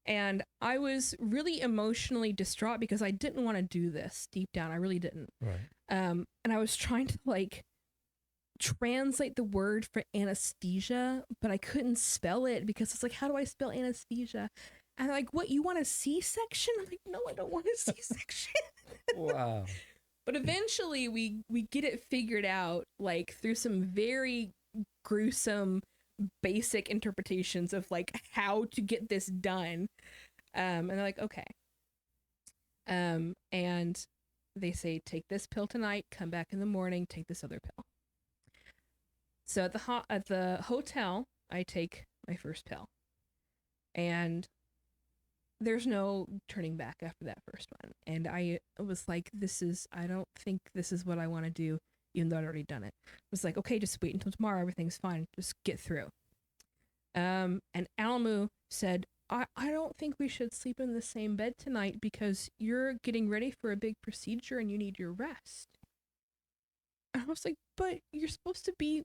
And I was really emotionally distraught because I didn't want to do this deep down. I really didn't. Right. And I was trying to translate the word for anesthesia, but I couldn't spell it because it's like, how do I spell anesthesia? And they're like, what, you want a C-section? I'm like, no, I don't want a C-section. Wow. But eventually we get it figured out, through some very gruesome basic interpretations of how to get this done. And they're like, okay. And they say, take this pill tonight, come back in the morning, take this other pill. So at the hotel, I take my first pill. And there's no turning back after that first one. And I was like, I don't think this is what I want to do, even though I'd already done it. I was like, okay, just wait until tomorrow. Everything's fine. Just get through. And Almu said, I don't think we should sleep in the same bed tonight because you're getting ready for a big procedure and you need your rest. And I was like, but you're supposed to be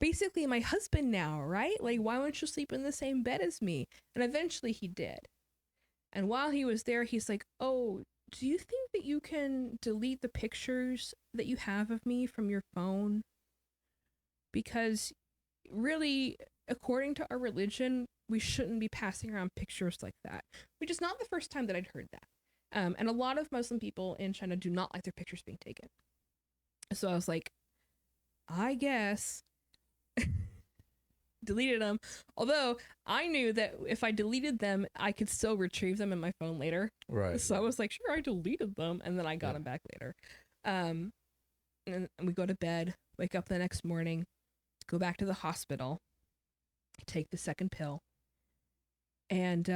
basically my husband now, right? Why won't you sleep in the same bed as me? And eventually he did. And while he was there, he's like, oh, do you think that you can delete the pictures that you have of me from your phone? Because really, according to our religion, we shouldn't be passing around pictures like that, which is not the first time that I'd heard that. And a lot of Muslim people in China do not like their pictures being taken. So I was like, I guess. Deleted them. Although I knew that if I deleted them, I could still retrieve them in my phone later. Right. So I was like, sure, I deleted them. And then I got them back later. And we go to bed, wake up the next morning, go back to the hospital, take the second pill. And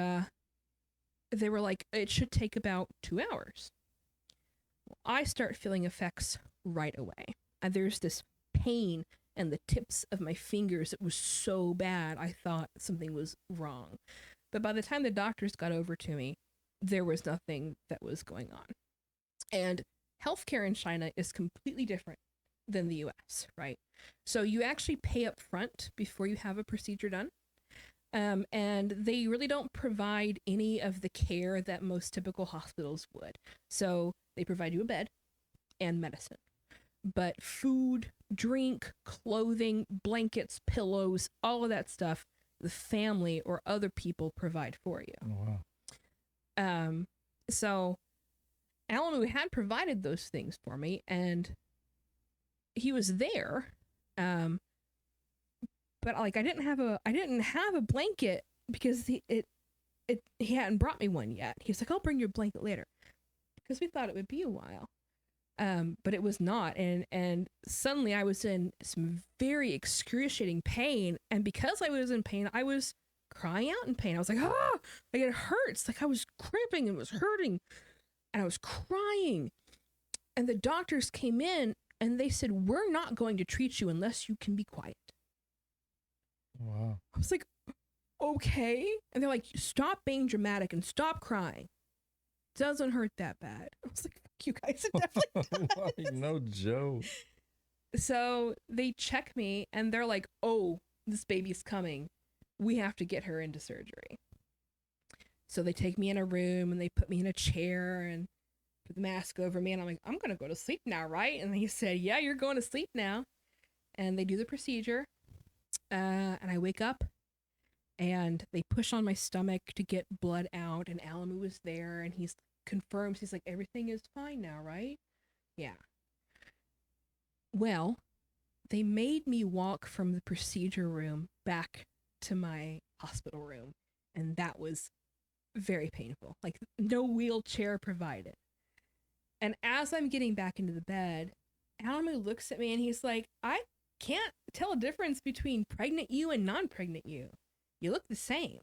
they were like, it should take about 2 hours. Well, I start feeling effects right away. And there's this pain and the tips of my fingers. It was so bad, I thought something was wrong. But by the time the doctors got over to me, there was nothing that was going on. And healthcare in China is completely different than the US, right? So you actually pay up front before you have a procedure done. And they really don't provide any of the care that most typical hospitals would. So they provide you a bed and medicine. But food, drink, clothing, blankets, pillows, all of that stuff, the family or other people provide for you. Oh, wow. So Alamu had provided those things for me, and he was there. But I didn't have a blanket because he hadn't brought me one yet. He was like, I'll bring your blanket later, because we thought it would be a while. But it was not. And suddenly I was in some very excruciating pain. And because I was in pain, I was crying out in pain. I was like, it hurts. I was cramping and it was hurting. And I was crying. And the doctors came in And they said, we're not going to treat you unless you can be quiet. Wow. I was like, okay. And they're like, stop being dramatic and stop crying. Doesn't hurt that bad. I was like, fuck you guys, it definitely does. Like, no joke. So they check me and they're like, oh, this baby's coming. We have to get her into surgery. So they take me in a room and they put me in a chair and put the mask over me. And I'm like, I'm going to go to sleep now, right? And he said, yeah, you're going to sleep now. And they do the procedure. And I wake up and they push on my stomach to get blood out. And Alamu was there and he's confirms, he's like, everything is fine now, right? Yeah. Well, they made me walk from the procedure room back to my hospital room. And that was very painful. Like, no wheelchair provided. And as I'm getting back into the bed, Alamu looks at me and he's like, I can't tell a difference between pregnant you and non-pregnant you. You look the same.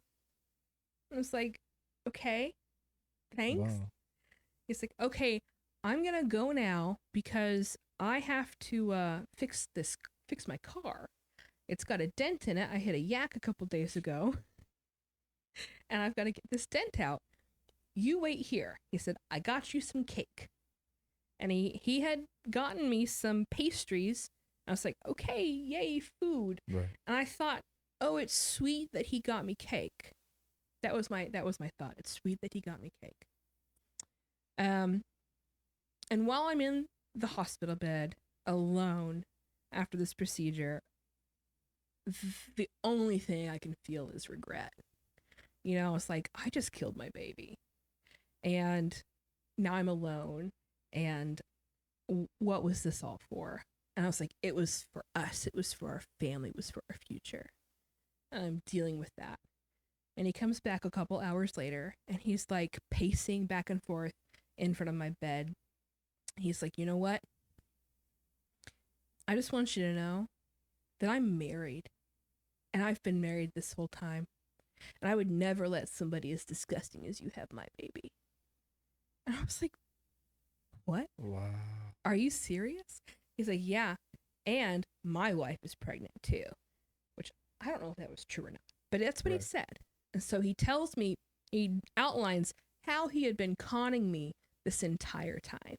I was like, okay, thanks. Wow. He's like, okay, I'm gonna go now because I have to fix my car. It's got a dent in it. I hit a yak a couple days ago. And I've got to get this dent out. You wait here. He said, I got you some cake. And he had gotten me some pastries. I was like, okay, yay, food. Right. And I thought, oh, it's sweet that he got me cake. That was my thought. It's sweet that he got me cake. And while I'm in the hospital bed alone after this procedure, the only thing I can feel is regret. You know, it's like, I just killed my baby. And now I'm alone. And what was this all for? And I was like, it was for us. It was for our family. It was for our future. And I'm dealing with that. And he comes back a couple hours later and he's like pacing back and forth in front of my bed. He's like, you know what? I just want you to know that I'm married. And I've been married this whole time. And I would never let somebody as disgusting as you have my baby. And I was like, what? Wow. Are you serious? He's like, yeah. And my wife is pregnant too. Which I don't know if that was true or not. But that's what he said. And so he tells me, he outlines how he had been conning me this entire time.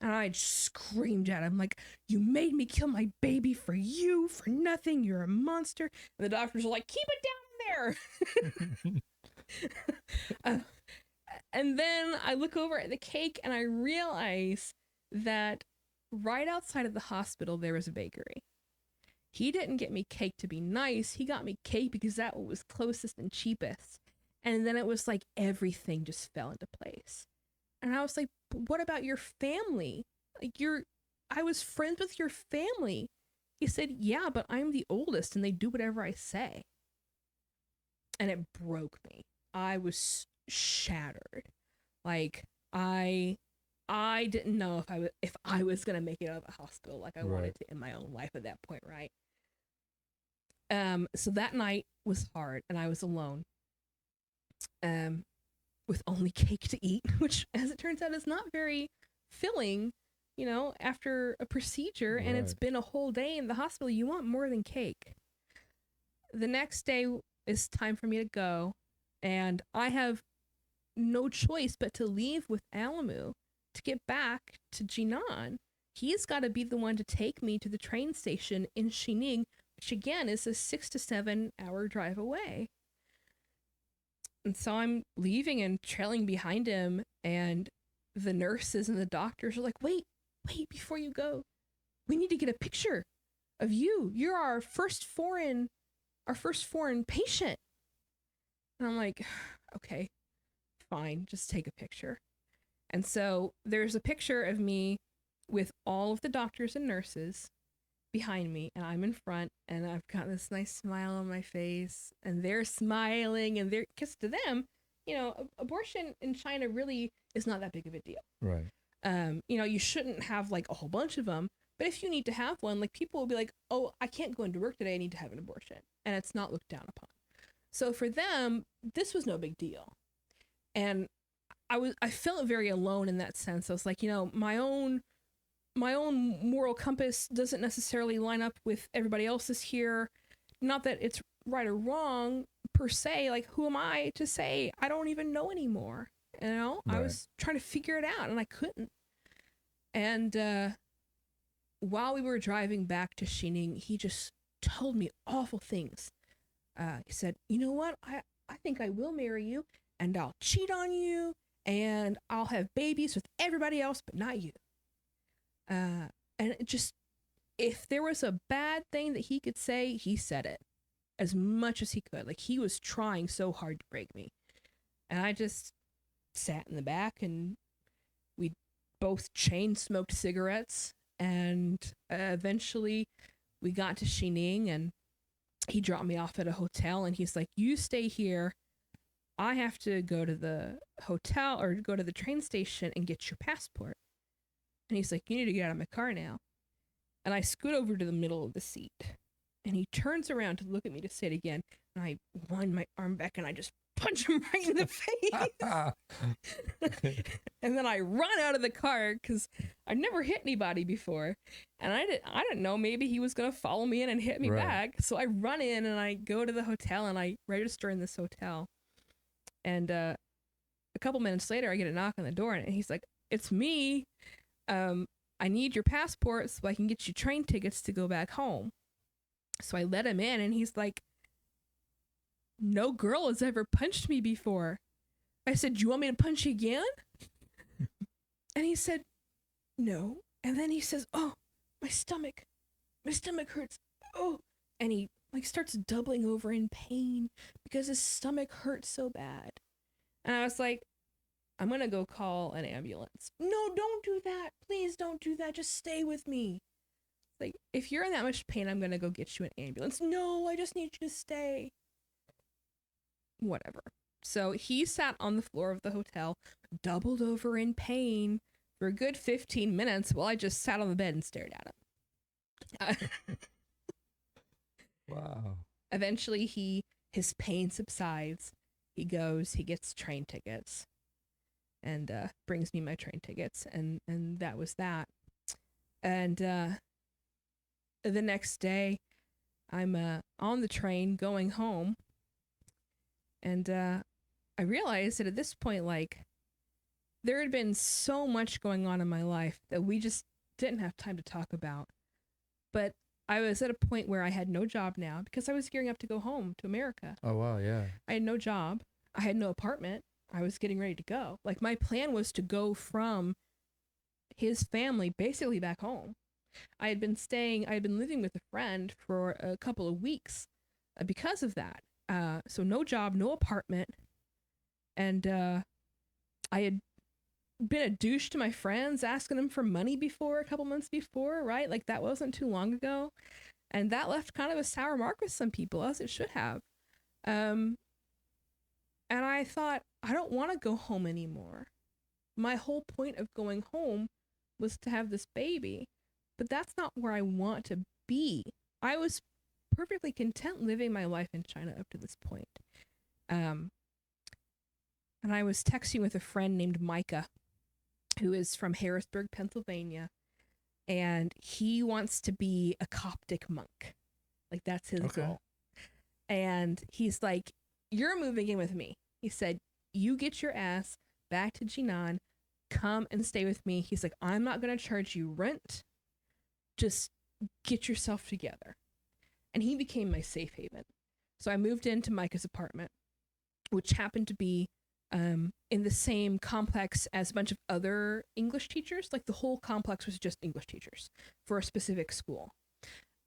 And I just screamed at him, like, you made me kill my baby for you, for nothing. You're a monster. And the doctors are like, keep it down there. And then I look over at the cake and I realize that right outside of the hospital, there was a bakery. He didn't get me cake to be nice. He got me cake because that was closest and cheapest. And then it was like everything just fell into place. And I was like, what about your family? Like, I was friends with your family. He said, yeah, but I'm the oldest and they do whatever I say. And it broke me. I was shattered. Like, I didn't know if I was going to make it out of the hospital like I wanted to in my own life at that point, right? So that night was hard and I was alone. With only cake to eat, which, as it turns out, is not very filling, you know, after a procedure and it's been a whole day in the hospital. You want more than cake. The next day is time for me to go, and I have no choice but to leave with Alamu to get back to Jinan. He's got to be the one to take me to the train station in Xining, which again is a 6 to 7 hour drive away. And so I'm leaving and trailing behind him, and the nurses and the doctors are like, wait, before you go, we need to get a picture of you. You're our first foreign patient. And I'm like, okay, fine, just take a picture. And so there's a picture of me with all of the doctors and nurses behind me, and I'm in front, and I've got this nice smile on my face, and they're smiling, and because to them, you know, abortion in China really is not that big of a deal. Right. You know, you shouldn't have like a whole bunch of them, but if you need to have one, like, people will be like, oh, I can't go into work today, I need to have an abortion, and it's not looked down upon. So for them, this was no big deal. And I felt very alone in that sense. I was like, you know, my own my own moral compass doesn't necessarily line up with everybody else's here. Not that it's right or wrong per se. Like, who am I to say? I don't even know anymore. You know, I Right. was trying to figure it out and I couldn't. And while we were driving back to Xining, he just told me awful things. He said, "You know what? I think I will marry you, and I'll cheat on you, and I'll have babies with everybody else, but not you." And it just, if there was a bad thing that he could say, he said it as much as he could. Like, he was trying so hard to break me. And I just sat in the back, and we both chain smoked cigarettes. And eventually we got to Xining, and he dropped me off at a hotel, and he's like, "You stay here. I have to go to the hotel or go to the train station and get your passport." And he's like, "You need to get out of my car now." And I scoot over to the middle of the seat. And he turns around to look at me to say it again. And I wind my arm back and I just punch him right in the face. And then I run out of the car because I'd never hit anybody before. And I didn't know, maybe he was going to follow me in and hit me Right. back. So I run in and I go to the hotel and I register in this hotel. And a couple minutes later, I get a knock on the door and he's like, "It's me. I need your passport so I can get you train tickets to go back home." So I let him in and he's like, "No girl has ever punched me before." I said, "Do you want me to punch you again?" And he said, "No." And then he says, "Oh, my stomach hurts. Oh." And he like starts doubling over in pain because his stomach hurts so bad. And I was like, "I'm going to go call an ambulance." "No, don't do that. Please don't do that. Just stay with me." Like, "If you're in that much pain, I'm going to go get you an ambulance." "No, I just need you to stay." Whatever. So he sat on the floor of the hotel, doubled over in pain for a good 15 minutes while I just sat on the bed and stared at him. Wow. Eventually, his pain subsides. He goes, he gets train tickets, and brings me my train tickets, and that was that. And the next day, I'm on the train going home, and I realized that at this point, like, there had been so much going on in my life that we just didn't have time to talk about. But I was at a point where I had no job now because I was gearing up to go home to America. Oh, wow. Yeah. I had no job. I had no apartment. I was getting ready to go. Like, my plan was to go from his family basically back home. I had been living with a friend for a couple of weeks because of that. So no job, no apartment. And I had been a douche to my friends, asking them for money before, a couple months before, right? Like, that wasn't too long ago. And that left kind of a sour mark with some people, as it should have. And I thought, I don't want to go home anymore. My whole point of going home was to have this baby, but that's not where I want to be. I was perfectly content living my life in China up to this point. And I was texting with a friend named Micah, who is from Harrisburg, Pennsylvania, and he wants to be a Coptic monk. Like, that's his goal. And he's like, "You're moving in with me." He said, "You get your ass back to Jinan, come and stay with me." He's like, "I'm not going to charge you rent. Just get yourself together." And he became my safe haven. So I moved into Micah's apartment, which happened to be in the same complex as a bunch of other English teachers. Like, the whole complex was just English teachers for a specific school.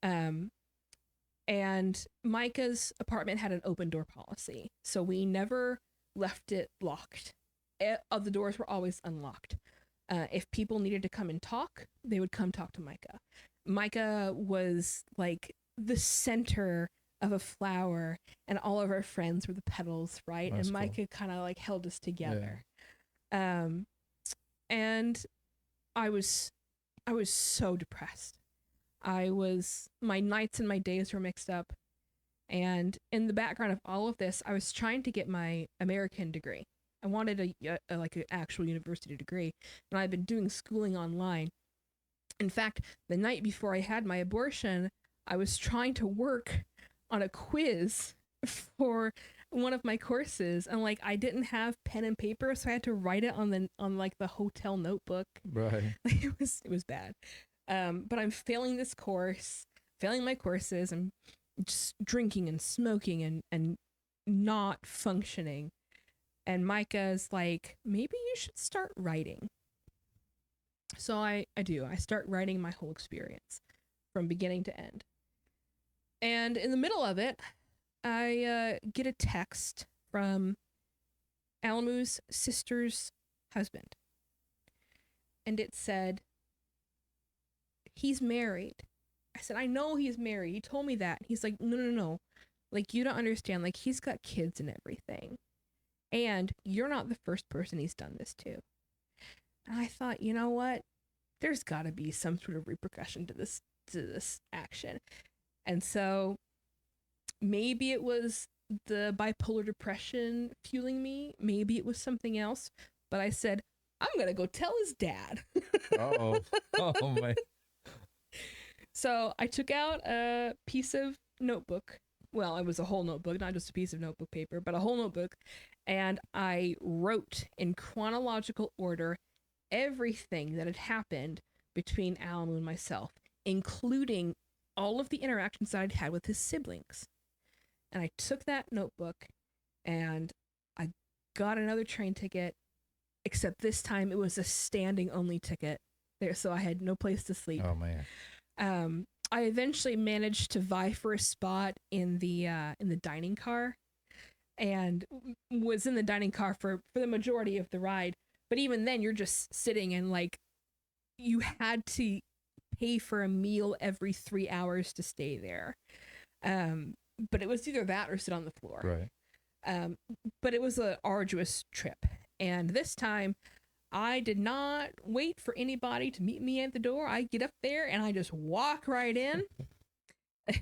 And Micah's apartment had an open door policy, so we never left it locked. The doors were always unlocked. If people needed to come and talk, they would come talk to Micah. Micah was like the center of a flower, and all of our friends were the petals, right? That's and cool. Micah kind of like held us together. And I was so depressed. My nights and my days were mixed up. And in the background of all of this, I was trying to get my American degree. I wanted like an actual university degree, and I'd been doing schooling online. In fact, the night before I had my abortion, I was trying to work on a quiz for one of my courses, and like I didn't have pen and paper, so I had to write it on like the hotel notebook. Right. It was bad. But I'm failing this course, failing my courses. I'm just drinking and smoking and not functioning. And Micah's like, maybe you should start writing. So I do. I start writing my whole experience from beginning to end. And in the middle of it, I get a text from Alamu's sister's husband. And it said, he's married. I said, I know he's married. He told me that. He's like, no, no, no. Like, you don't understand. Like, he's got kids and everything. And you're not the first person he's done this to. And I thought, you know what? There's got to be some sort of repercussion to this action. And so maybe it was the bipolar depression fueling me. Maybe it was something else. But I said, I'm going to go tell his dad. Oh, oh man. So I took out a piece of notebook. Well, it was a whole notebook, not just a piece of notebook paper, but a whole notebook. And I wrote in chronological order everything that had happened between Alamu and myself, including all of the interactions that I'd had with his siblings. And I took that notebook and I got another train ticket, except this time it was a standing only ticket there, so I had no place to sleep. Oh man. I eventually managed to vie for a spot in the dining car, and was in the dining car for the majority of the ride. But even then, you're just sitting, and like you had to pay for a meal every 3 hours to stay there. But it was either that or sit on the floor. Right. But it was an arduous trip, and this time I did not wait for anybody to meet me at the door. I get up there and I just walk right in.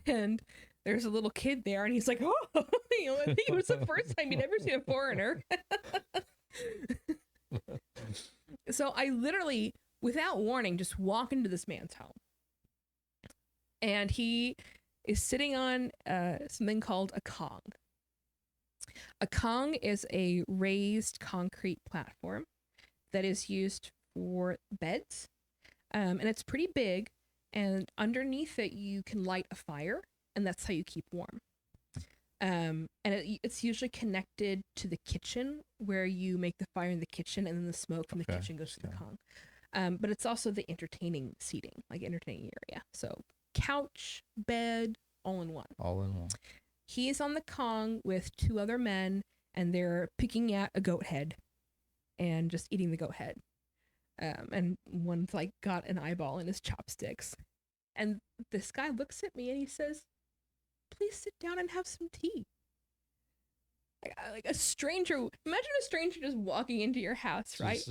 And there's a little kid there, and he's like, oh, I think it was the first time he'd ever seen a foreigner. So I literally, without warning, just walk into this man's home. And he is sitting on something called a Kong. A Kong is a raised concrete platform that is used for beds, and it's pretty big, and underneath it you can light a fire, and that's how you keep warm. And it's usually connected to the kitchen, where you make the fire in the kitchen, and then the smoke from the kitchen goes to the Kong. But it's also the entertaining seating, like entertaining area. So couch, bed, all in one. All in one. He's on the Kong with two other men, and they're picking at a goat head and just eating the goat head. And one's like got an eyeball in his chopsticks. And this guy looks at me and he says, please sit down and have some tea. Like a stranger, imagine a stranger just walking into your house, right?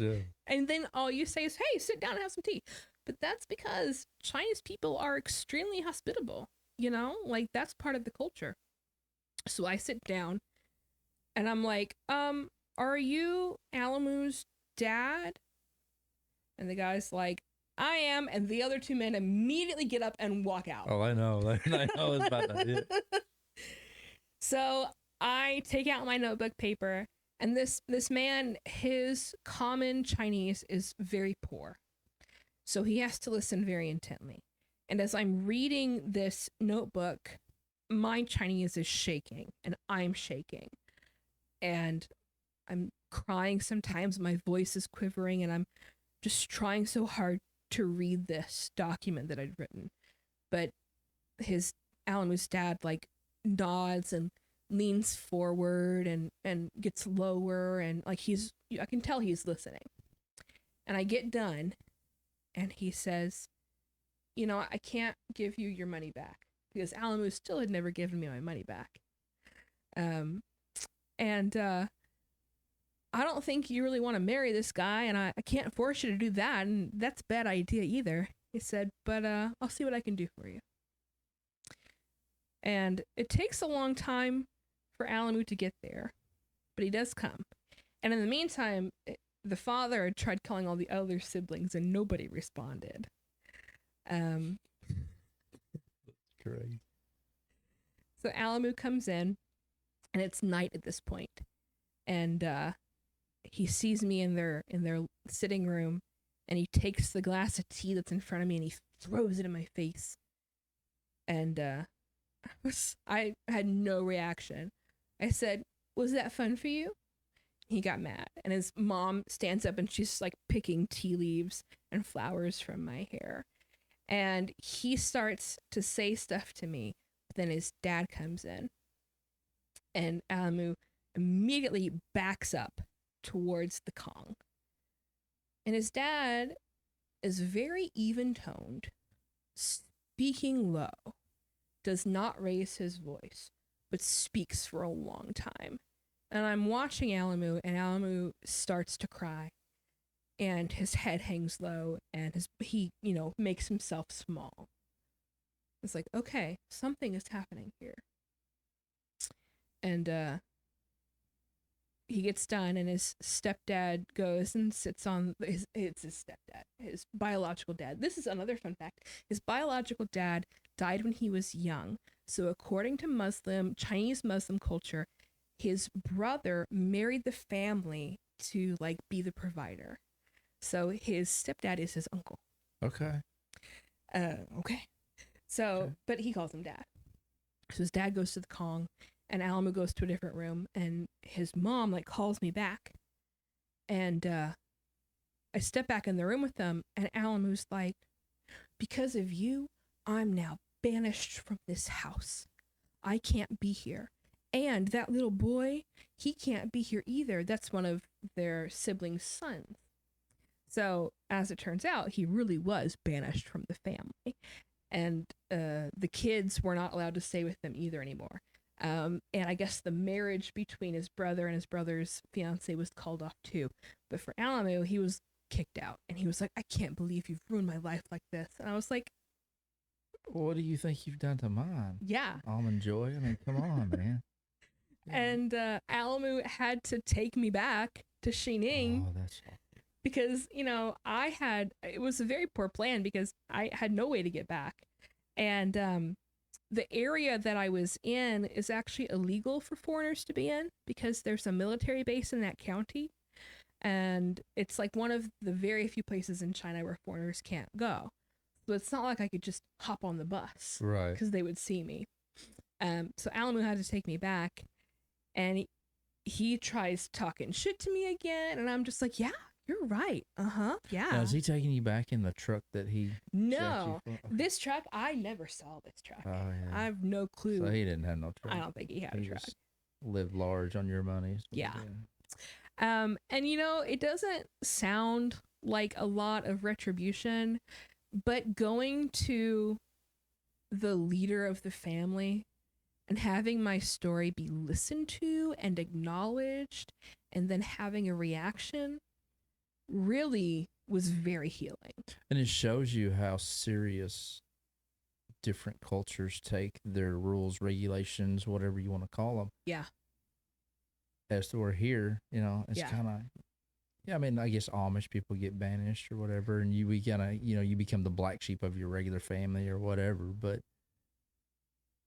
And then all you say is, hey, sit down and have some tea. But that's because Chinese people are extremely hospitable, like that's part of the culture. So I sit down and I'm like, are you Alamu's dad? And the guy's like, I am. And the other two men immediately get up and walk out. Oh, I know. I know it's about that. Yeah. So I take out my notebook paper, and this man, his common Chinese is very poor. So he has to listen very intently. And as I'm reading this notebook, my Chinese is shaking, and I'm shaking. And I'm crying sometimes, my voice is quivering, and I'm just trying so hard to read this document that I'd written. But Alamu's dad like nods and leans forward and gets lower, and like I can tell he's listening. And I get done, and he says, I can't give you your money back, because Alamu still had never given me my money back. And I don't think you really want to marry this guy, and I can't force you to do that, and that's a bad idea either. He said, but I'll see what I can do for you. And it takes a long time for Alamu to get there, but he does come. And in the meantime, the father had tried calling all the other siblings, and nobody responded. Um, Great. so Alamu comes in, and it's night at this point, and he sees me in their sitting room, and he takes the glass of tea that's in front of me and he throws it in my face, and I had no reaction. I said, "Was that fun for you?" He got mad, and his mom stands up and she's like picking tea leaves and flowers from my hair, and he starts to say stuff to me. But then his dad comes in, and Alamu immediately backs up towards the Kong. And his dad is very even toned, speaking low, does not raise his voice, but speaks for a long time. And I'm watching Alamu, and Alamu starts to cry, and his head hangs low, and he makes himself small. It's like, okay, something is happening here. And he gets done, and his stepdad goes and sits on it's his stepdad, his biological dad. This is another fun fact. His biological dad died when he was young. So according to Chinese Muslim culture, his brother married the family to like be the provider. So his stepdad is his uncle. Okay. Okay. So, Okay. but he calls him dad. So his dad goes to the Kong, and Alamu goes to a different room, and his mom like calls me back, and I step back in the room with them, and Alamu's like, "Because of you, I'm now banished from this house. I can't be here. And that little boy, he can't be here either. That's one of their siblings' sons." So, as it turns out, he really was banished from the family. And the kids were not allowed to stay with them either anymore. And I guess the marriage between his brother and his brother's fiance was called off too. But for Alamu, he was kicked out. And he was like, "I can't believe you've ruined my life like this." And I was like, What do you think you've done to mine? yeah. Almond Joy? I mean, come on, man. And Alamu had to take me back to Xining. Oh, that's awful. Because, it was a very poor plan because I had no way to get back. And the area that I was in is actually illegal for foreigners to be in because there's a military base in that county. And it's like one of the very few places in China where foreigners can't go. So it's not like I could just hop on the bus. Right. Because they would see me. So Alamu had to take me back. And he tries talking shit to me again. And I'm just like, yeah. You're right. Yeah. Now, is he taking you back in the truck that he? No, Okay. this truck. I never saw this truck. Oh yeah. I have no clue. So he didn't have no truck. I don't think he had a truck. Just lived large on your money. Yeah. And it doesn't sound like a lot of retribution, but going to the leader of the family and having my story be listened to and acknowledged, and then having a reaction really was very healing. And it shows you how serious different cultures take their rules, regulations, whatever you want to call them. Yeah. As to where here, it's kind of, I mean, I guess Amish people get banished or whatever, and you become the black sheep of your regular family or whatever. But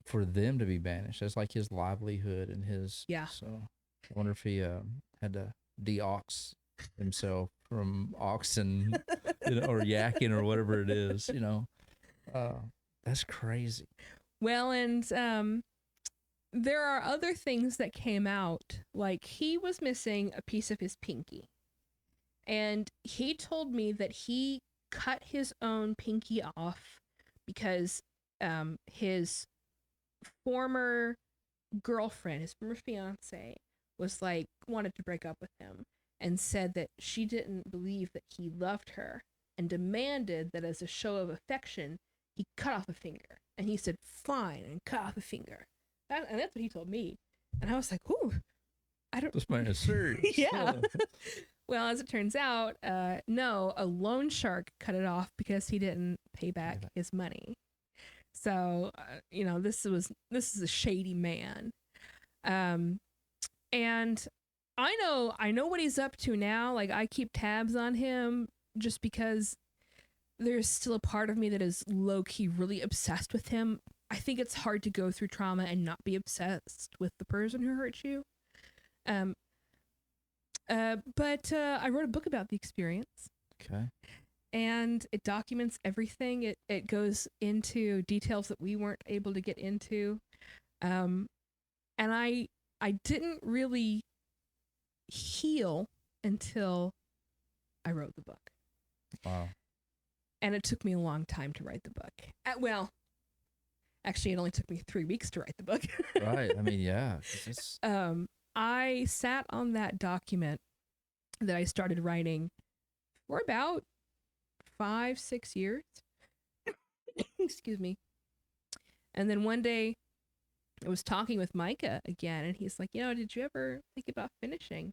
for them to be banished, that's like his livelihood and his. Yeah. So I wonder if he had to de-ox himself from oxen, or yakking or whatever it is, that's crazy. Well, and there are other things that came out, like he was missing a piece of his pinky, and he told me that he cut his own pinky off because his former girlfriend, his former fiance, was like wanted to break up with him. And said that she didn't believe that he loved her and demanded that as a show of affection, he cut off a finger. And he said, "Fine," and cut off a finger. And that's what he told me. And I was like, ooh, I don't... This man is serious. Yeah. Well, as it turns out, no, a loan shark cut it off because he didn't pay back his money. So, this is a shady man. And I know what he's up to now. Like, I keep tabs on him just because there's still a part of me that is low key really obsessed with him. I think it's hard to go through trauma and not be obsessed with the person who hurt you. Um, but I wrote a book about the experience. Okay. And it documents everything. It goes into details that we weren't able to get into. And I didn't really heal until I wrote the book. Wow. And it took me a long time to write the book. Well, actually, it only took me 3 weeks to write the book. Right. I mean, yeah. It's, I sat on that document that I started writing for about 5-6 years. Excuse me. And then one day I was talking with Micah again, and he's like, did you ever think about finishing?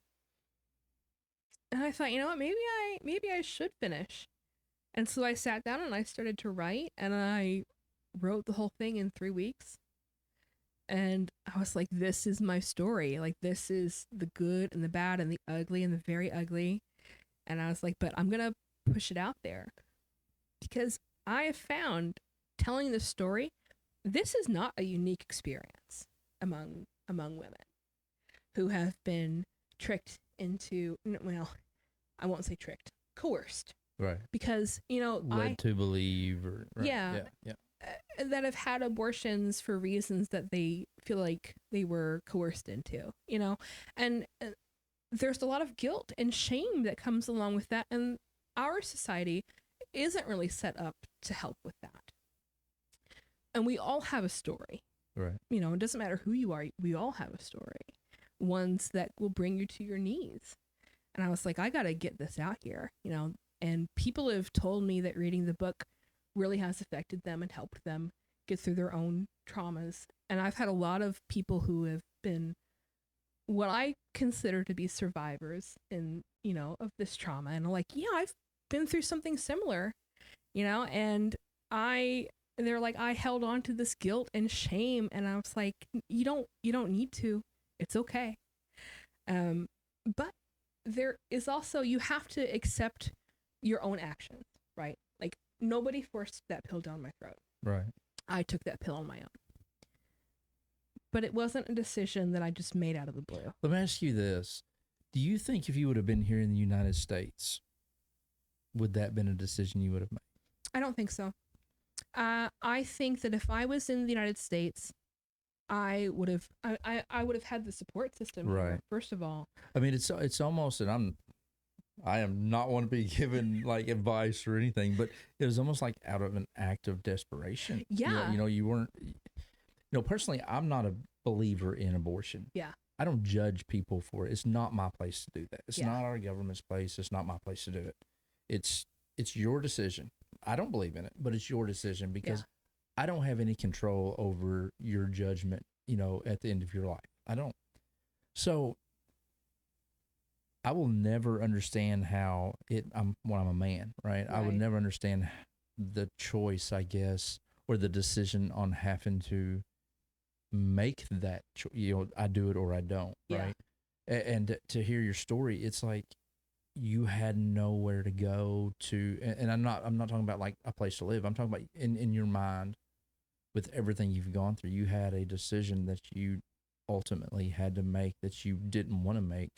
And I thought, you know what, maybe I should finish. And so I sat down and I started to write, and I wrote the whole thing in 3 weeks. And I was like, this is my story. Like, this is the good and the bad and the ugly and the very ugly. And I was like, but I'm going to push it out there, because I have found telling this story, this is not a unique experience among women who have been tricked into, well, I won't say tricked, coerced. right. Because, Led to believe, or right. Yeah. That have had abortions for reasons that they feel like they were coerced into, and there's a lot of guilt and shame that comes along with that. And our society isn't really set up to help with that. And we all have a story. Right. It doesn't matter who you are. We all have a story. Ones that will bring you to your knees. And I was like, I got to get this out here, and people have told me that reading the book really has affected them and helped them get through their own traumas. And I've had a lot of people who have been what I consider to be survivors of this trauma. And I'm like, yeah, I've been through something similar, and they're like, I held on to this guilt and shame. And I was like, you don't need to, it's okay. But there is also, you have to accept your own actions, right? Like, nobody forced that pill down my throat. Right. I took that pill on my own. But it wasn't a decision that I just made out of the blue. Let me ask you this. Do you think if you would have been here in the United States, would that have been a decision you would have made? I don't think so. I think that if I was in the United States, I would have had the support system Right. here, first of all. I mean, it's almost, and I am not one to be given like advice or anything, but it was almost like out of an act of desperation. Yeah. You weren't, personally, I'm not a believer in abortion. Yeah. I don't judge people for it. It's not my place to do that. It's Yeah. not our government's place. It's not my place to do it. It's your decision. I don't believe in it, but it's your decision, because I don't have any control over your judgment, at the end of your life. I don't. So I will never understand how I'm a man, right? I would never understand the choice, I guess, or the decision on having to make that, I do it or I don't, right? And to hear your story, it's like you had nowhere to go to, and I'm not talking about like a place to live. I'm talking about in your mind, with everything you've gone through, you had a decision that you ultimately had to make that you didn't want to make.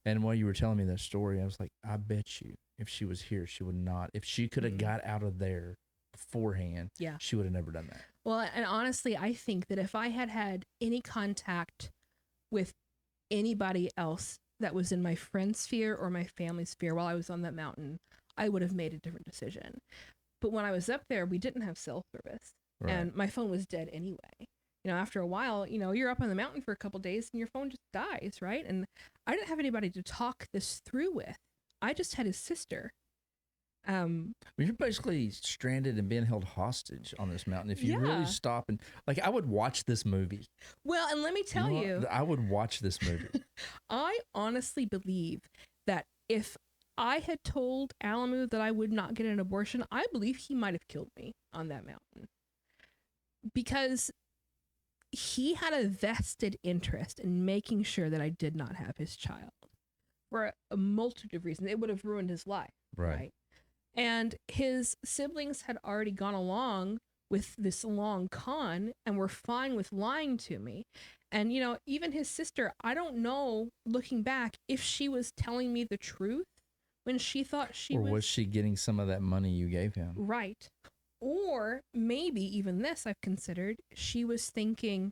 And while you were telling me that story, I was like, I bet you if she was here, she would not. If she could have got out of there beforehand, she would have never done that. Well, and honestly, I think that if I had had any contact with anybody else that was in my friend sphere or my family sphere while I was on that mountain, I would have made a different decision. But when I was up there, we didn't have cell service. Right. And my phone was dead anyway. After a while, you're up on the mountain for a couple days and your phone just dies, right? And I didn't have anybody to talk this through with. I just had his sister. You're basically stranded and being held hostage on this mountain. If you really stop and, like, I would watch this movie. Well, and let me tell you, I would watch this movie. I honestly believe that if I had told Alamu that I would not get an abortion, I believe he might have killed me on that mountain. Because he had a vested interest in making sure that I did not have his child for a multitude of reasons. It would have ruined his life, right? And his siblings had already gone along with this long con and were fine with lying to me. And, even his sister, I don't know, looking back, if she was telling me the truth when she thought she Or was was she getting some of that money you gave him? right. Or maybe even this I've considered, she was thinking,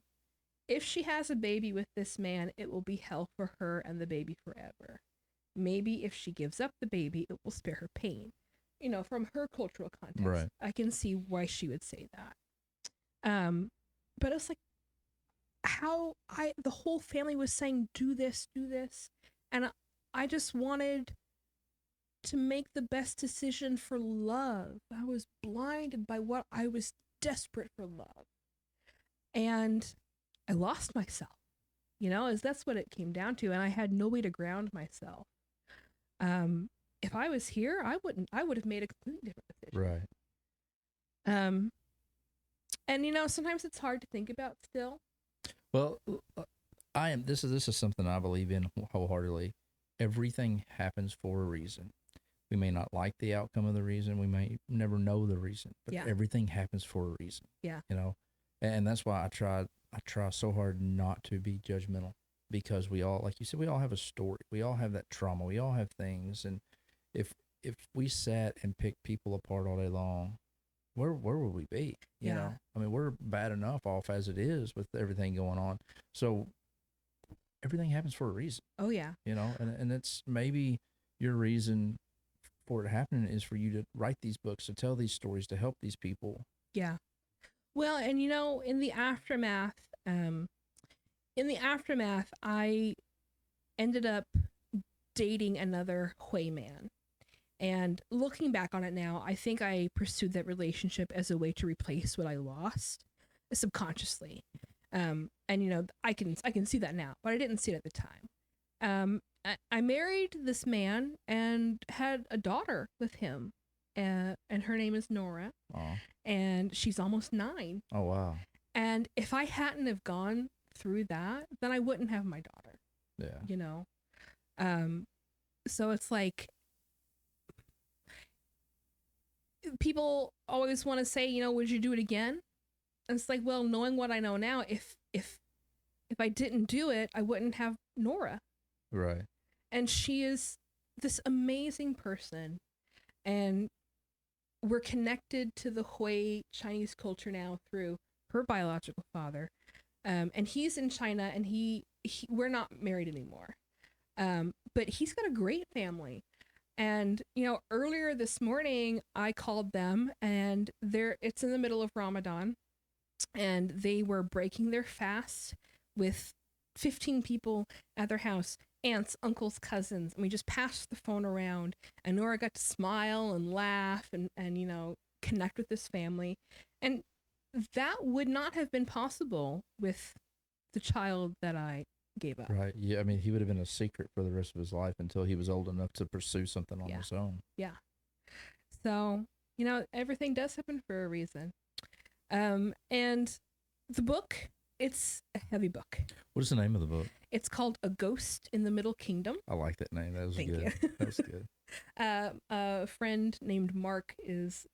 if she has a baby with this man, it will be hell for her and the baby forever. Maybe if she gives up the baby, it will spare her pain. From her cultural context, Right. I can see why she would say that. But it's like how the whole family was saying, do this, and I just wanted to make the best decision for love. I was blinded by what I was desperate for love, and I lost myself. As that's what it came down to, and I had no way to ground myself. If I was here, I would have made a completely different decision. Right. And sometimes it's hard to think about still. Well, this is something I believe in wholeheartedly. Everything happens for a reason. We may not like the outcome of the reason. We may never know the reason, but Yeah. everything happens for a reason. Yeah. And that's why I try so hard not to be judgmental, because we all, like you said, we all have a story. We all have that trauma. We all have things. And if we sat and picked people apart all day long, where would we be? You know, I mean, we're bad enough off as it is with everything going on. So everything happens for a reason. Oh yeah. And it's maybe your reason for it happening is for you to write these books, to tell these stories, to help these people. Yeah. Well, and in the aftermath, I ended up dating another Hui man. And looking back on it now, I think I pursued that relationship as a way to replace what I lost subconsciously. And I can see that now, but I didn't see it at the time. I married this man and had a daughter with him, and her name is Nora. Oh. And she's almost 9. Oh, wow. And if I hadn't have gone through that, then I wouldn't have my daughter. Yeah. So it's like, people always want to say, would you do it again? And it's like, well, knowing what I know now, if I didn't do it, I wouldn't have Nora. Right. And she is this amazing person, and we're connected to the Hui Chinese culture now through her biological father. And he's in China, and we're not married anymore. But he's got a great family. And, earlier this morning I called them, and it's in the middle of Ramadan, and they were breaking their fast with 15 people at their house, aunts, uncles, cousins, and we just passed the phone around, and Nora got to smile and laugh and connect with this family. And that would not have been possible with the child that I gave up. Right. Yeah. I mean, he would have been a secret for the rest of his life until he was old enough to pursue something on his own. Yeah. So, everything does happen for a reason. And the book, it's a heavy book. What is the name of the book? It's called A Ghost in the Middle Kingdom. I like that name. That was Thank good. you. That was good. A friend named Mark is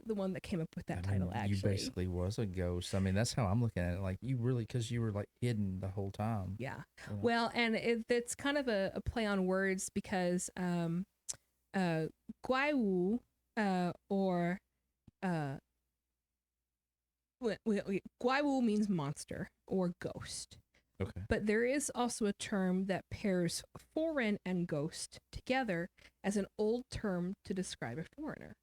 the one that came up with that title, actually. You basically was a ghost. I mean, that's how I'm looking at it. Like, because you were like hidden the whole time. Yeah. Well, and it's kind of a play on words, because Guai Wu, or Guai Wu means monster or ghost. Okay. But there is also a term that pairs foreign and ghost together as an old term to describe a foreigner.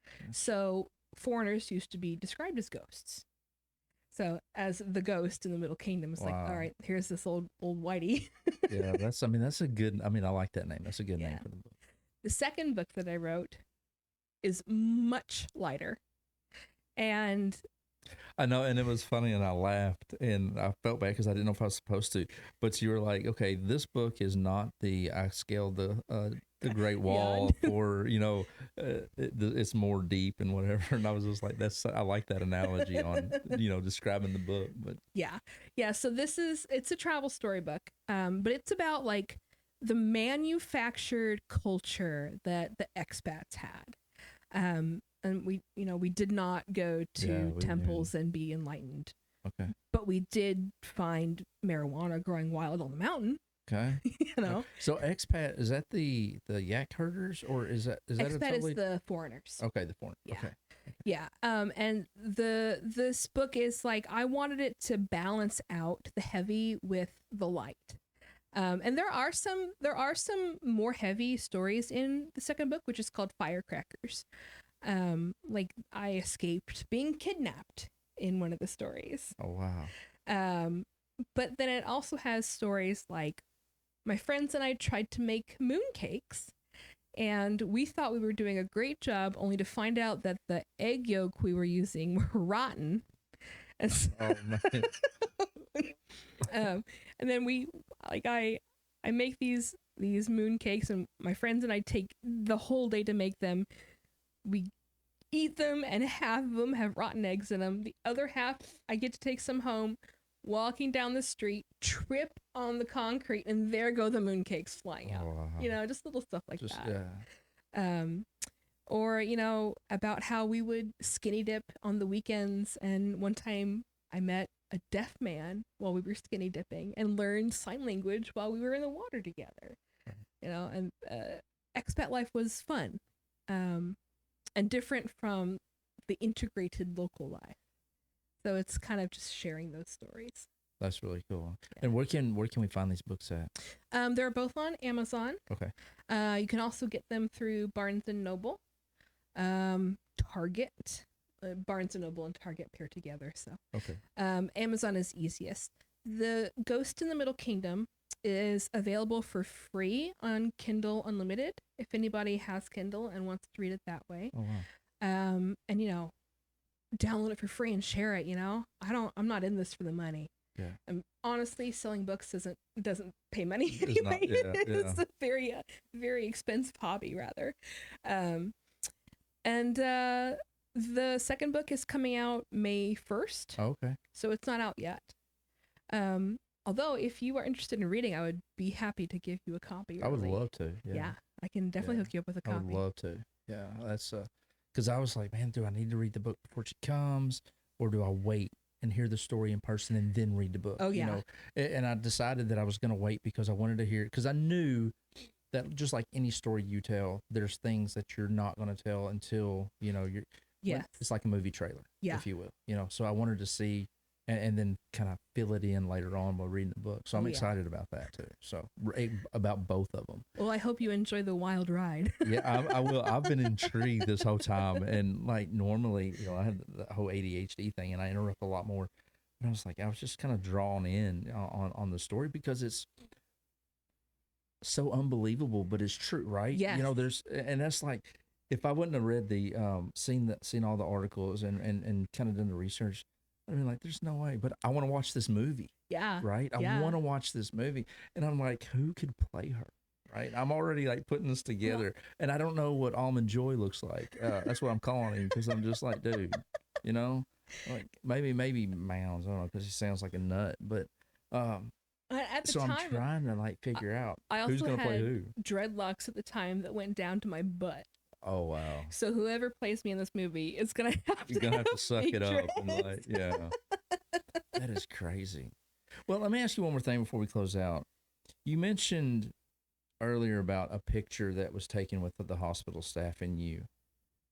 Okay. So foreigners used to be described as ghosts. So as the ghost in the Middle Kingdom, it's like, all right, here's this old whitey. Yeah, that's a good, I like that name. That's a good name for the book. The second book that I wrote is much lighter. And I know, and it was funny, and I laughed, and I felt bad because I didn't know if I was supposed to. But you were like, "Okay, this book is not I scaled the Great Wall for it's more deep and whatever." And I was just like, I like that analogy on describing the book. But yeah. So it's a travel storybook, but it's about like the manufactured culture that the expats had. And we did not go to Yeah, we didn't. temples and be enlightened, Okay. but we did find marijuana growing wild on the mountain. Okay. You know, So expat, is that the yak herders, or is that a expat totally is the foreigners. okay, the foreign. Yeah. Okay. Yeah. And this book is like, I wanted it to balance out the heavy with the light. And there are some more heavy stories in the second book, which is called Firecrackers. Like I escaped being kidnapped in one of the stories. Oh wow. But then it also has stories like my friends and I tried to make mooncakes, and we thought we were doing a great job, only to find out that the egg yolk we were using were rotten. And so, Oh man. and then I make these mooncakes, and my friends and I take the whole day to make them. We eat them, and half of them have rotten eggs in them. The other half, I get to take some home, walking down the street, trip on the concrete, and there go the mooncakes flying out. Wow. You know, just little stuff like Just that. yeah. Or, about how we would skinny dip on the weekends. And one time I met a deaf man while we were skinny dipping and learned sign language while we were in the water together. And expat life was fun, and different from the integrated local life. So it's kind of just sharing those stories. That's really cool. Yeah. And where can we find these books at? They're both on Amazon. Okay. You can also get them through Barnes and Noble, Target. Barnes and Noble and Target pair together. So Okay. Amazon is easiest. The Ghost in the Middle Kingdom is available for free on Kindle Unlimited if anybody has Kindle and wants to read it that way. Oh wow. And download it for free and share it. I'm not in this for the money. Yeah. And honestly, selling books doesn't pay money It's anyway. not, yeah. It's a very very expensive hobby rather. And the second book is coming out May 1st. Oh, okay. So it's not out yet. Although if you are interested in reading, I would be happy to give you a copy. I would early. love to. Yeah, I can definitely hook you up with a I copy. would love to. Yeah, that's because I was like, man, do I need to read the book before she comes, or do I wait and hear the story in person and then read the book? Oh yeah. And I decided that I was going to wait because I wanted to hear it, because I knew that just like any story you tell, there's things that you're not going to tell until you're. Yes. It's like a movie trailer, Yeah. if you will. So I wanted to see and then kind of fill it in later on while reading the book. So I'm excited about that too. So about both of them. Well, I hope you enjoy the wild ride. Yeah, I will. I've been intrigued this whole time, and like normally, I had the whole ADHD thing, and I interrupt a lot more. But I was just kind of drawn in on the story because it's so unbelievable, but it's true, right? Yes. And that's like, if I wouldn't have read the seen all the articles and kind of done the research, I'd be like, there's no way. But I want to watch this movie. Yeah. Right. I want to watch this movie, and I'm like, who could play her? Right. I'm already like putting this together, and I don't know what Almond Joy looks like. That's what I'm calling him, because I'm just like, dude, like maybe Mounds. I don't know, because he sounds like a nut, but At the so time, I'm trying to like figure out I also who's going to play had who. dreadlocks at the time that went down to my butt. Oh wow! So whoever plays me in this movie is gonna have You're gonna have to suck it up and dreads. that is crazy. Well, let me ask you one more thing before we close out. You mentioned earlier about a picture that was taken with the hospital staff and you.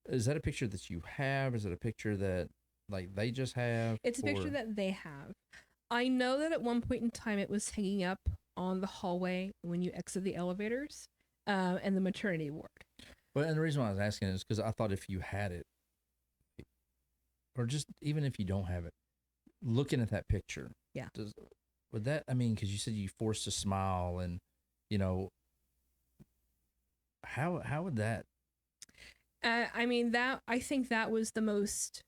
Is that a picture that you have? Is it a picture that like they just have? It's a picture that they have. I know that at one point in time it was hanging up on the hallway when you exit the elevators, and the maternity ward. Well, and the reason why I was asking is because I thought if you had it, or just even if you don't have it, looking at that picture, would that, because you said you forced a smile, and how would that? I think that was the most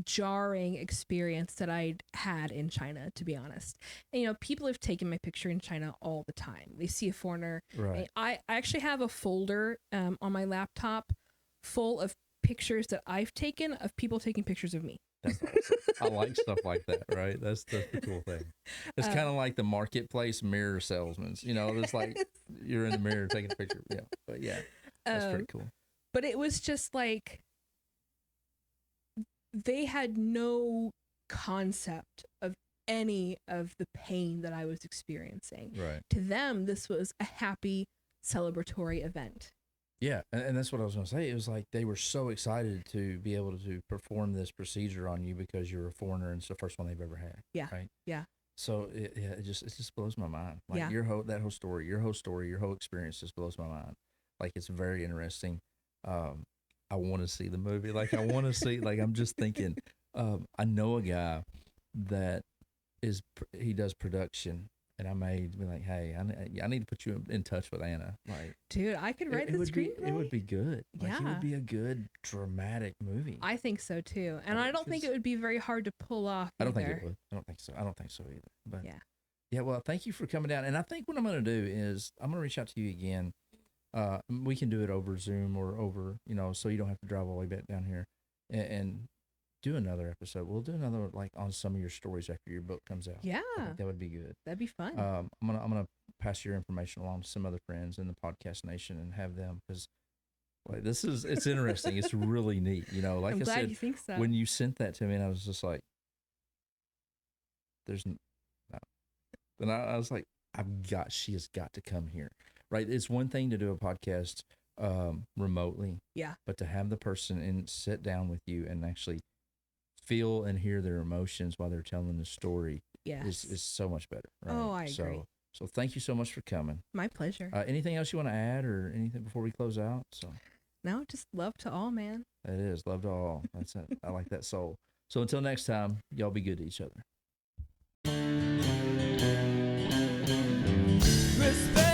jarring experience that I'd had in China, to be honest. And, people have taken my picture in China all the time. They see a foreigner. Right. I actually have a folder on my laptop full of pictures that I've taken of people taking pictures of me. That's awesome. I like stuff like that, right? That's the cool thing. It's kind of like the marketplace mirror salesmen. It's like you're in the mirror taking a picture. Yeah, but yeah, that's pretty cool. But it was just like they had no concept of any of the pain that I was experiencing. Right. To them, this was a happy celebratory event. Yeah, and that's what I was going to say. It was like they were so excited to be able to perform this procedure on you because you're a foreigner and it's the first one they've ever had. Yeah. Right. Yeah. So it just blows my mind. Like Yeah. your whole story, your whole experience just blows my mind. Like it's very interesting. I want to see the movie. Like I want to see. Like I'm just thinking. I know a guy that he does production, and I may be like, hey, I need to put you in touch with Anna. Like, dude, I could write the screenplay. It would be good. Like, Yeah. It would be a good dramatic movie. I think so too, and I don't think it would be very hard to pull off. I don't think it would. I don't think so either. But yeah. Yeah, well, thank you for coming down. And I think what I'm going to do is I'm going to reach out to you again. We can do it over Zoom or over, so you don't have to drive all the way back down here and do another episode. We'll do another, like, on some of your stories after your book comes out. Yeah. I think that would be good. That'd be fun. I'm gonna pass your information along to some other friends in the podcast nation and have them, because like it's interesting. It's really neat. Like I'm I glad said, you think so. when you sent that to me, and I was just like, there's no. And I was like, she has got to come here. Right. It's one thing to do a podcast remotely. Yeah. But to have the person and sit down with you and actually feel and hear their emotions while they're telling the story is so much better. Right? Oh, I agree. So thank you so much for coming. My pleasure. Anything else you want to add or anything before we close out? No, just love to all, man. It is love to all. That's it. I like that soul. So until next time, y'all be good to each other. Respect.